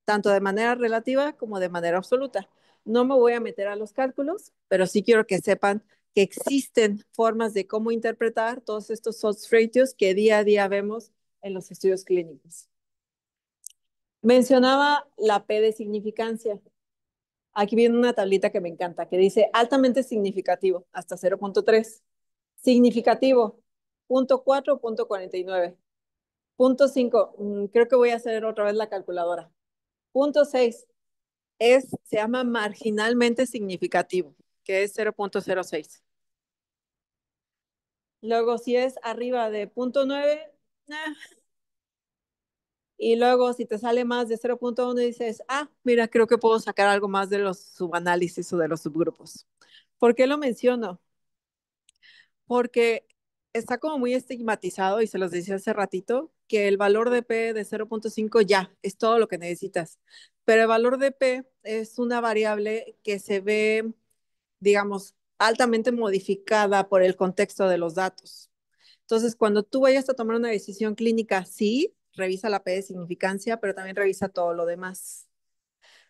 tanto de manera relativa como de manera absoluta. No me voy a meter a los cálculos, pero sí quiero que sepan que existen formas de cómo interpretar todos estos odds ratios que día a día vemos en los estudios clínicos. Mencionaba la P de significancia. Aquí viene una tablita que me encanta, que dice altamente significativo, hasta 0.3. Significativo, 0.4, 0.49. 0.5, creo que voy a hacer otra vez la calculadora. 0.6, se llama marginalmente significativo, que es 0.06. Luego, si es arriba de 0.9, y luego si te sale más de 0.1, dices, mira, creo que puedo sacar algo más de los subanálisis o de los subgrupos. ¿Por qué lo menciono? Porque está como muy estigmatizado, y se los decía hace ratito, que el valor de P de 0.5 ya es todo lo que necesitas. Pero el valor de P es una variable que se ve, digamos, altamente modificada por el contexto de los datos. Entonces, cuando tú vayas a tomar una decisión clínica, sí, revisa la P de significancia, pero también revisa todo lo demás.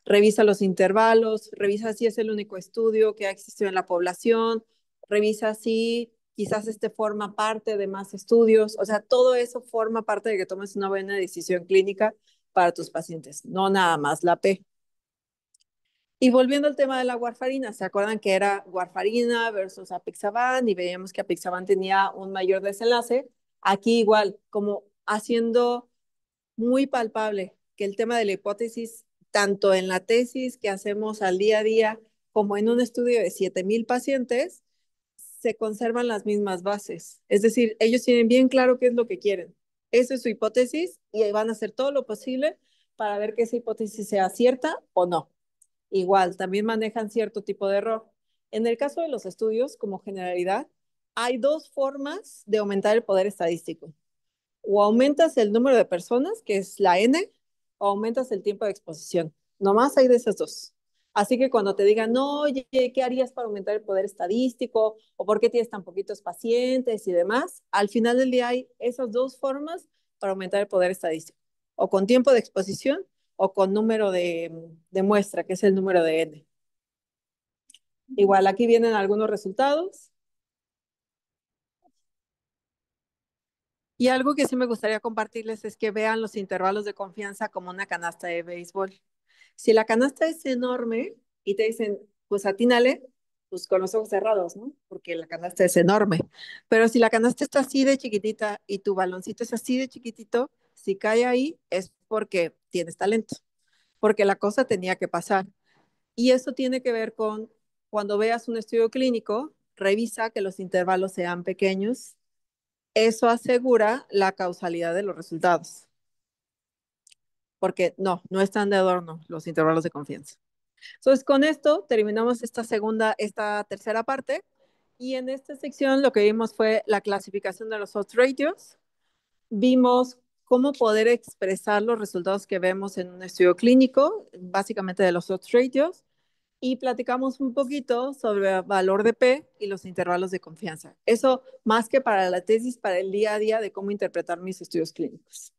Revisa los intervalos, revisa si es el único estudio que ha existido en la población, revisa si quizás este forma parte de más estudios, o sea, todo eso forma parte de que tomes una buena decisión clínica para tus pacientes, no nada más la P. Y volviendo al tema de la warfarina, ¿se acuerdan que era warfarina versus apixaban y veíamos que apixaban tenía un mayor desenlace? Aquí igual, como haciendo muy palpable que el tema de la hipótesis, tanto en la tesis que hacemos al día a día como en un estudio de 7,000 pacientes, se conservan las mismas bases. Es decir, ellos tienen bien claro qué es lo que quieren. Esa es su hipótesis y van a hacer todo lo posible para ver que esa hipótesis sea cierta o no. Igual, también manejan cierto tipo de error. En el caso de los estudios, como generalidad, hay dos formas de aumentar el poder estadístico. O aumentas el número de personas, que es la N, o aumentas el tiempo de exposición. Nomás hay de esas dos. Así que cuando te digan, no, oye, ¿qué harías para aumentar el poder estadístico? ¿O por qué tienes tan poquitos pacientes y demás? Al final del día hay esas dos formas para aumentar el poder estadístico. O con tiempo de exposición o con número de muestra, que es el número de N. Igual, aquí vienen algunos resultados. Y algo que sí me gustaría compartirles es que vean los intervalos de confianza como una canasta de béisbol. Si la canasta es enorme y te dicen, pues atínale, pues con los ojos cerrados, ¿no? Porque la canasta es enorme. Pero si la canasta está así de chiquitita y tu baloncito es así de chiquitito, si cae ahí es porque tienes talento, porque la cosa tenía que pasar. Y eso tiene que ver con cuando veas un estudio clínico, revisa que los intervalos sean pequeños. Eso asegura la causalidad de los resultados, porque no están de adorno los intervalos de confianza. Entonces, con esto terminamos esta tercera parte, y en esta sección lo que vimos fue la clasificación de los odds ratios. Vimos cómo poder expresar los resultados que vemos en un estudio clínico, básicamente de los odds ratios, y platicamos un poquito sobre el valor de P y los intervalos de confianza. Eso más que para la tesis, para el día a día de cómo interpretar mis estudios clínicos.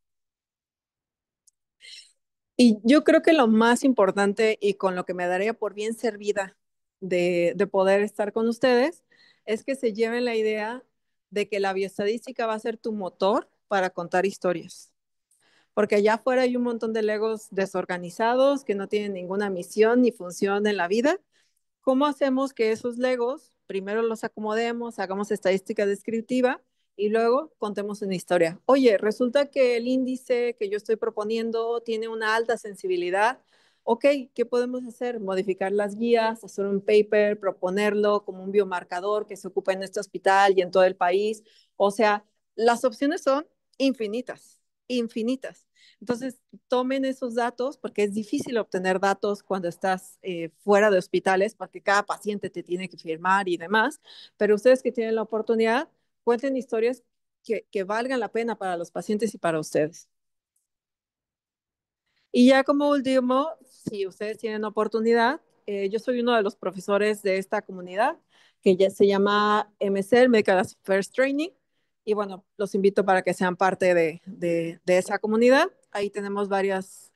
Y yo creo que lo más importante y con lo que me daría por bien servida de poder estar con ustedes es que se lleven la idea de que la bioestadística va a ser tu motor para contar historias. Porque allá afuera hay un montón de legos desorganizados que no tienen ninguna misión ni función en la vida. ¿Cómo hacemos que esos legos primero los acomodemos, hagamos estadística descriptiva y luego contemos una historia? Oye, resulta que el índice que yo estoy proponiendo tiene una alta sensibilidad. Ok, ¿qué podemos hacer? Modificar las guías, hacer un paper, proponerlo como un biomarcador que se ocupa en este hospital y en todo el país. O sea, las opciones son infinitas, infinitas. Entonces, tomen esos datos porque es difícil obtener datos cuando estás fuera de hospitales porque cada paciente te tiene que firmar y demás, pero ustedes que tienen la oportunidad, cuenten historias que valgan la pena para los pacientes y para ustedes. Y ya como último, si ustedes tienen oportunidad, yo soy uno de los profesores de esta comunidad que ya se llama MSL, Medical Affairs Training. Y bueno, los invito para que sean parte de esa comunidad. Ahí tenemos varias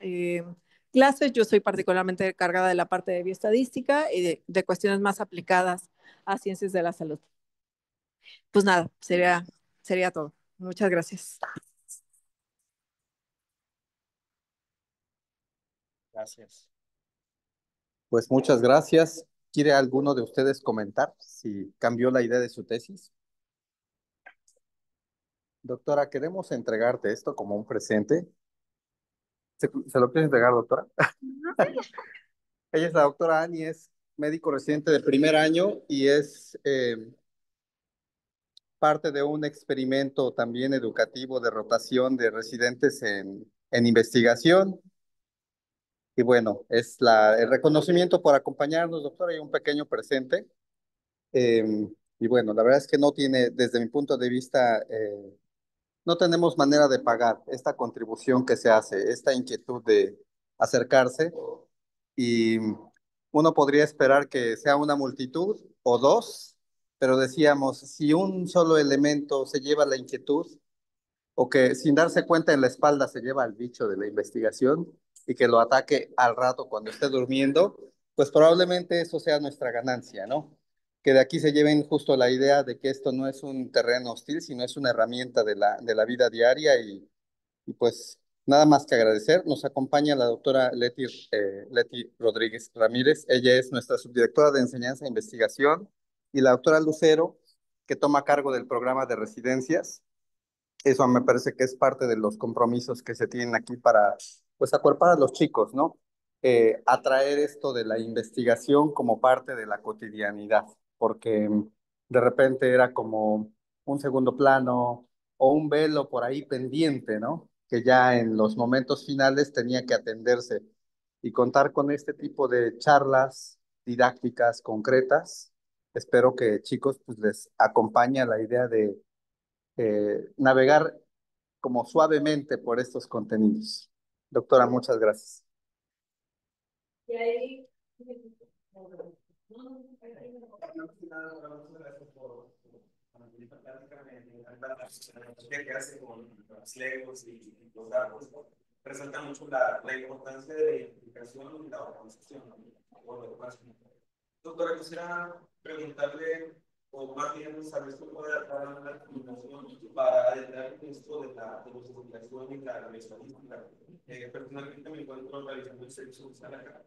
clases. Yo soy particularmente cargada de la parte de bioestadística y de cuestiones más aplicadas a ciencias de la salud. Pues nada, sería todo. Muchas gracias. Gracias. Pues muchas gracias. ¿Quiere alguno de ustedes comentar si cambió la idea de su tesis? Doctora, queremos entregarte esto como un presente. ¿Se lo quieres entregar, doctora? Ella es la doctora Ani, es médico residente de primer año y es parte de un experimento también educativo de rotación de residentes en investigación. Y bueno, es el reconocimiento por acompañarnos, doctora, y un pequeño presente. Eh, y bueno, la verdad es que no tiene, desde mi punto de vista, no tenemos manera de pagar esta contribución que se hace, esta inquietud de acercarse. Y uno podría esperar que sea una multitud o dos, pero decíamos, si un solo elemento se lleva la inquietud, o que sin darse cuenta en la espalda se lleva al bicho de la investigación y que lo ataque al rato cuando esté durmiendo, pues probablemente eso sea nuestra ganancia, ¿no? Que de aquí se lleven justo la idea de que esto no es un terreno hostil, sino es una herramienta de la vida diaria y pues nada más que agradecer. Nos acompaña la doctora Leti Rodríguez Ramírez. Ella es nuestra subdirectora de enseñanza e investigación y la doctora Lucero, que toma cargo del programa de residencias. Eso me parece que es parte de los compromisos que se tienen aquí para, pues, acuerpar a los chicos, ¿no? Atraer esto de la investigación como parte de la cotidianidad, porque de repente era como un segundo plano o un velo por ahí pendiente, ¿no? Que ya en los momentos finales tenía que atenderse y contar con este tipo de charlas didácticas concretas. Espero que chicos, pues, les acompañe a la idea de navegar como suavemente por estos contenidos. Doctora, muchas gracias. Y ahí, que hace con los legos y los datos, resalta mucho la importancia de la identificación y la organización. Doctora, quisiera preguntarle, o más bien saber si puede dar una recomendación para adentrar en esto de la investigación y la estadística. Personalmente me encuentro realizando el servicio social acá.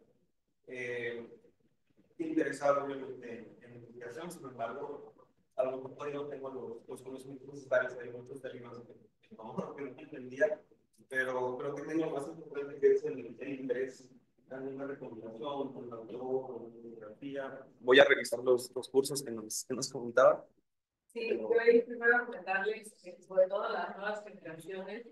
Interesado obviamente en investigación, sin embargo, a lo mejor yo tengo los conocimientos necesarios, hay muchos términos que no entendía, pero creo que tengo más importante que es el interés. Alguna recomendación, con la autor, con la bibliografía. Voy a revisar los cursos que nos comentaba. sí, yo ahí primero comentarles que sobre todo las nuevas generaciones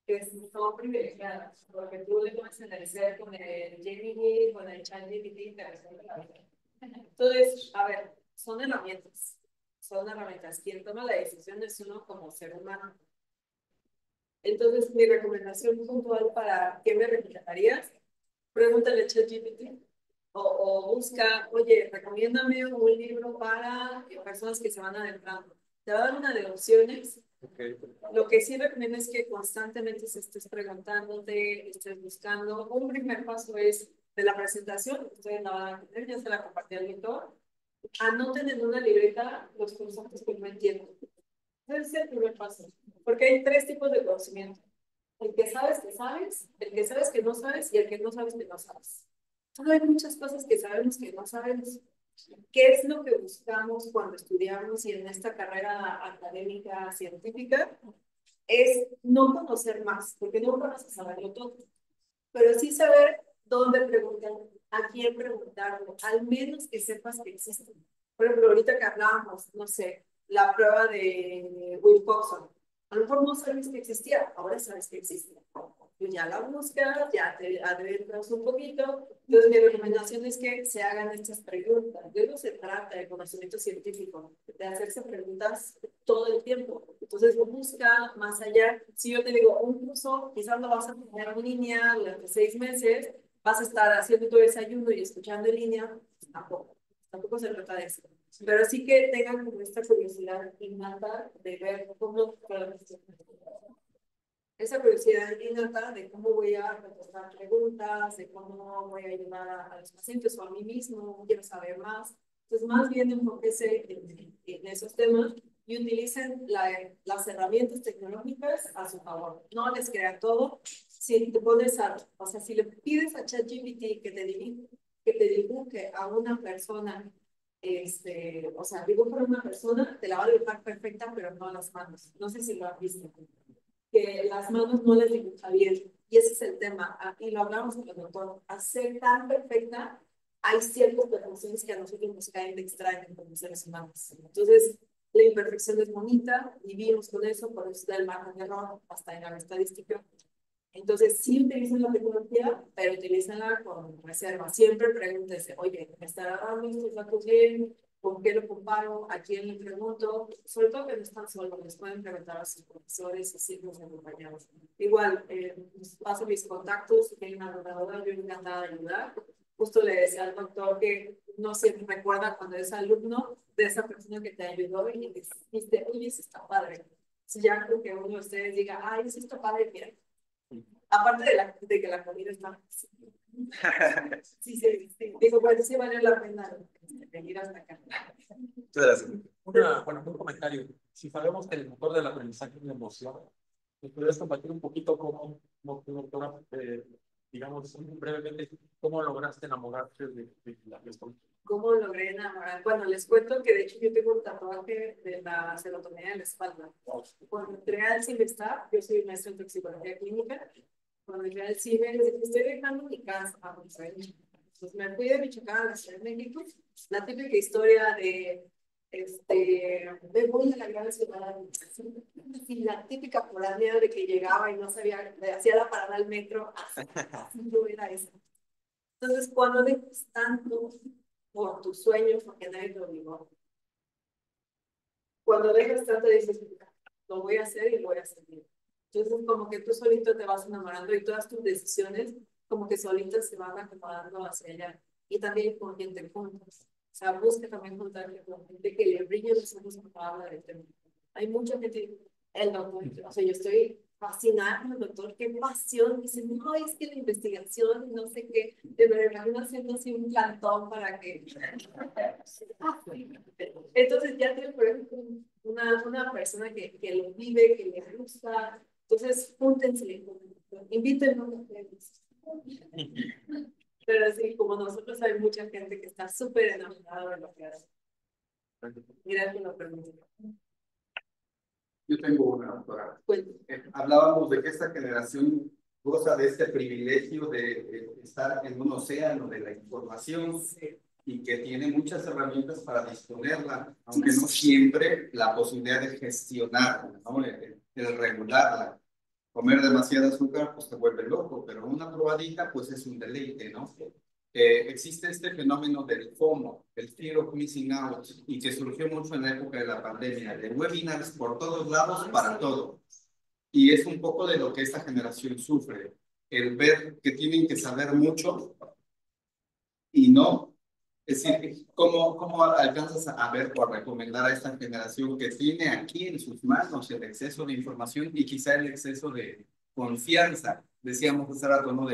que son privilegiadas, porque tú le puedes ejercer con el Gemini, con el ChatGPT, te resuelve la vida. Entonces, a ver, son herramientas. Quien toma la decisión es uno como ser humano. Entonces, mi recomendación puntual para qué me recomendarías, pregúntale a ChatGPT. O busca, oye, recomiéndame un libro para personas que se van adentrando. Te va a dar una de opciones. Okay. Lo que sí recomiendo es que constantemente se estés preguntándote, estés buscando. Un primer paso es de la presentación, ustedes la van a tener, ya se la compartí al lector. Anoten en una libreta los conceptos que no entienden. Ese es el primer paso, porque hay tres tipos de conocimiento. El que sabes, el que sabes que no sabes y el que no sabes que no sabes. Hay muchas cosas que sabemos que no sabemos. ¿Qué es lo que buscamos cuando estudiamos y en esta carrera académica científica? Es no conocer más, porque no vas a saberlo todo, pero sí saber dónde preguntar, a quién preguntarlo, al menos que sepas que existe. Por ejemplo, ahorita que hablábamos, no sé, la prueba de Wilcoxon. A lo mejor no sabes que existía, ahora sabes que existe. Pues ya la buscas, ya te adentras un poquito. Entonces, mi recomendación es que se hagan estas preguntas. De eso se trata el conocimiento científico, de hacerse preguntas todo el tiempo. Entonces, busca más allá. Si yo te digo, un curso, quizás lo vas a tener en línea durante 6 meses, vas a estar haciendo tu desayuno y escuchando en línea, pues tampoco se trata de eso. Pero sí que tengan como esta curiosidad innata de ver cómo esa curiosidad innata de cómo voy a contestar preguntas, de cómo voy a ayudar a los pacientes o a mí mismo, quiero saber más. Entonces, más bien enfóquese en esos temas y utilicen las herramientas tecnológicas a su favor. No les crean todo. Si te pones o sea, si le pides a ChatGPT que te dibuje a una persona, o sea, dibuja a una persona, te la va a dibujar perfecta, pero no a las manos. No sé si lo has visto, que las manos no les dibuja bien. Y ese es el tema. Y lo hablamos con el doctor. Hacer tan perfecta, hay ciertas perfecciones que a nosotros nos caen de extraño como seres humanos. Entonces, la imperfección es bonita, vivimos con eso, por eso está el margen de error hasta en la estadística. Entonces, sí utilicen la tecnología, pero utilícenla con reserva. Siempre pregúntense, oye, ¿me estará dando estos datos bien? ¿Con qué lo comparo? ¿A quién le pregunto? Sobre todo que no están solos, les pueden preguntar a sus profesores y círculos acompañados. Igual, les paso mis contactos, si tienen alguna duda, yo encantada de ayudar. Justo le decía al doctor que no siempre recuerda cuando es alumno de esa persona que te ayudó y dijiste, oye, eso está padre. Si ya creo que uno de ustedes diga, ay, eso está padre, mira. Aparte de que la comida está... Sí. Digo, bueno, sí vale la pena venir hasta acá. Muchas gracias. Un comentario. Si sabemos que el motor del aprendizaje es la emoción, ¿me podrías compartir un poquito cómo doctora, digamos, brevemente, cómo lograste enamorarte de la persona? ¿Cómo logré enamorar? Bueno, les cuento que de hecho yo tengo un tatuaje de la serotonina en la espalda. Cuando entré al CIBESTAR, yo soy maestra en toxicología clínica, cuando entré al CIBE, les dije, estoy dejando mi casa a Michoacán. Entonces me fui de Michoacán a la Ciudad de México. La típica historia de, me voy a la gran ciudad. Sí, la típica foránea de que llegaba y no sabía, le hacía la parada al metro. Yo era esa. Entonces, cuando dejas tanto por tus sueños, porque nadie te obligó, cuando dejas tanto, dices, lo voy a hacer y lo voy a hacer bien. Entonces, como que tú solito te vas enamorando y todas tus decisiones, como que solitas se van acomodando hacia allá. Y también con quien te juntas. O sea, busca también juntarte con gente que le brille los ojos cuando habla del tema. Hay mucha gente, el doctor, o sea, yo estoy fascinada con el doctor, qué pasión. Dice, no, es que la investigación, no sé qué, de verdad, haciendo así un plantón para que... Entonces ya tiene, por ejemplo, una persona que lo vive, que le gusta. Entonces, júntense, invítenlo a ustedes. Pero sí, como nosotros hay mucha gente que está súper enamorada de lo que hace. Mira que lo permite. Yo tengo una, doctora. Cuéntame. Hablábamos de que esta generación goza de este privilegio de estar en un océano de la información y que tiene muchas herramientas para disponerla, aunque no siempre la posibilidad de gestionarla, ¿no? El regularla. Comer demasiado azúcar pues te vuelve loco, pero una probadita pues es un deleite, ¿no? Existe este fenómeno del FOMO, el Fear of Missing Out, y que surgió mucho en la época de la pandemia, de webinars por todos lados para todo. Y es un poco de lo que esta generación sufre, el ver que tienen que saber mucho y no. Es decir, ¿cómo alcanzas a ver o a recomendar a esta generación que tiene aquí en sus manos el exceso de información y quizá el exceso de confianza? Decíamos hace rato, ¿no?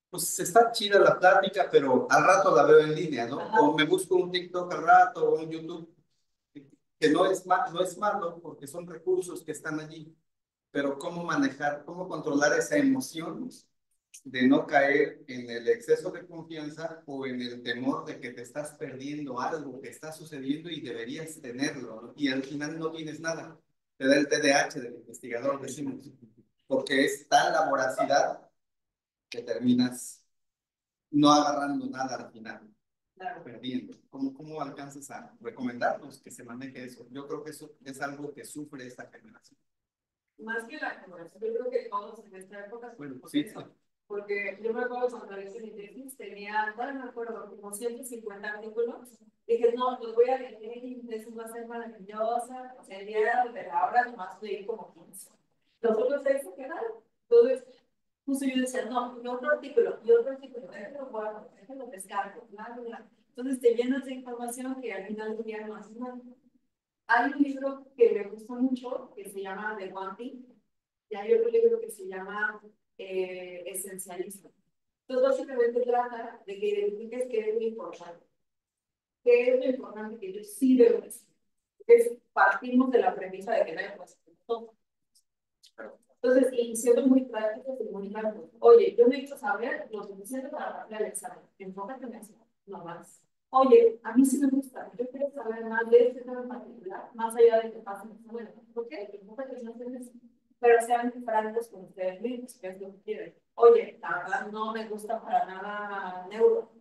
Pues está chida la plática, pero al rato la veo en línea, ¿no? O me busco un TikTok al rato o un YouTube, que no es malo porque son recursos que están allí, pero ¿cómo manejar, cómo controlar esa emoción de no caer en el exceso de confianza o en el temor de que te estás perdiendo algo que está sucediendo y deberías tenerlo, ¿no? Y al final no tienes nada? Te da el TDAH del investigador, decimos, porque es tal la voracidad que terminas no agarrando nada al final, claro, perdiendo. ¿Cómo alcanzas a recomendarnos que se maneje eso? Yo creo que eso es algo que sufre esta generación. Más que la generación, yo creo que todos en esta época, bueno, sí, eso. Porque yo me acuerdo cuando hice mi tesis, tenía, no me acuerdo, como 150 artículos. Dije, no, los voy a leer y mi tesis va a ser maravillosa. O sea, el día de la hora nomás leí como 15. Los otros 6 se quedaron. Entonces, justo yo decía, no, y otro artículo, déjalo guardo, déjalo descargo, bla, bla, bla. Entonces te llenas de información que al final del día no haces nada. Hay un libro que me gusta mucho que se llama The One Thing y hay otro libro que se llama Esencialismo. Entonces básicamente trata de que identifiques qué es lo importante. ¿Qué es lo importante que yo sí debo decir? Partimos de la premisa de que nadie puede hacer todo. Entonces, y siendo muy prácticos y muy claros, oye, yo necesito saber lo suficiente para darle al examen. Enfócate en eso, no más. Oye, a mí sí me gusta, yo quiero saber más de este tema en particular, más allá de que pasen el examen. ¿Por qué? Enfócate en eso. Pero sean francos con ustedes mismos, que es lo que quieren. Oye, la verdad no me gusta para nada neuro.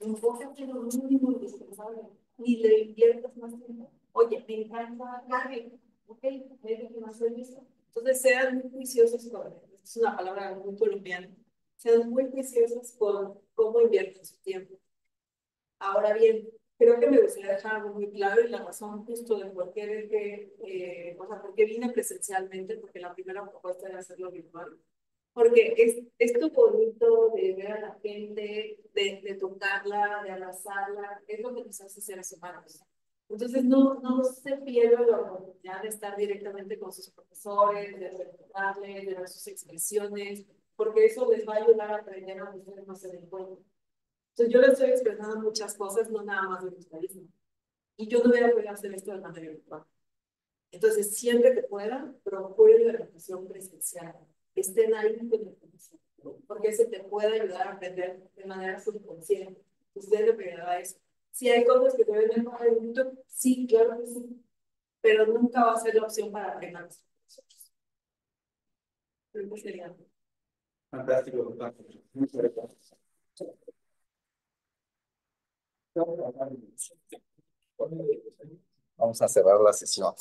Enfócate en lo mínimo indispensable. Ni le inviertas más tiempo. Oye, me encanta Gary. Ok, maybe que no estoy listo. Entonces, sean muy juiciosos con, es una palabra muy colombiana, sean muy juiciosos con cómo invierten su tiempo. Ahora bien, creo que me gustaría dejar algo muy claro y la razón justo de por qué, o sea, por qué vine presencialmente, porque la primera propuesta era hacerlo virtual. Porque es esto bonito de ver a la gente, de tocarla, de abrazarla, es lo que nos hace seres humanos. Entonces, no se pierde la oportunidad de estar directamente con sus profesores, de preguntarles, de ver sus expresiones, porque eso les va a ayudar a aprender a ustedes no se den cuenta. Entonces, yo les estoy expresando muchas cosas, no nada más de virtualismo. Y yo no hubiera podido hacer esto de manera virtual. Entonces, siempre que puedan, procuren la educación presencial. Estén ahí con el profesor, porque eso te puede ayudar a aprender de manera subconsciente. Ustedes le pegan a eso. Si hay cosas que te ven en YouTube, sí, claro que sí, pero nunca va a ser la opción para aprender los profesores. Creo que sería. Fantástico, doctor. Muchas gracias. Vamos a cerrar la sesión.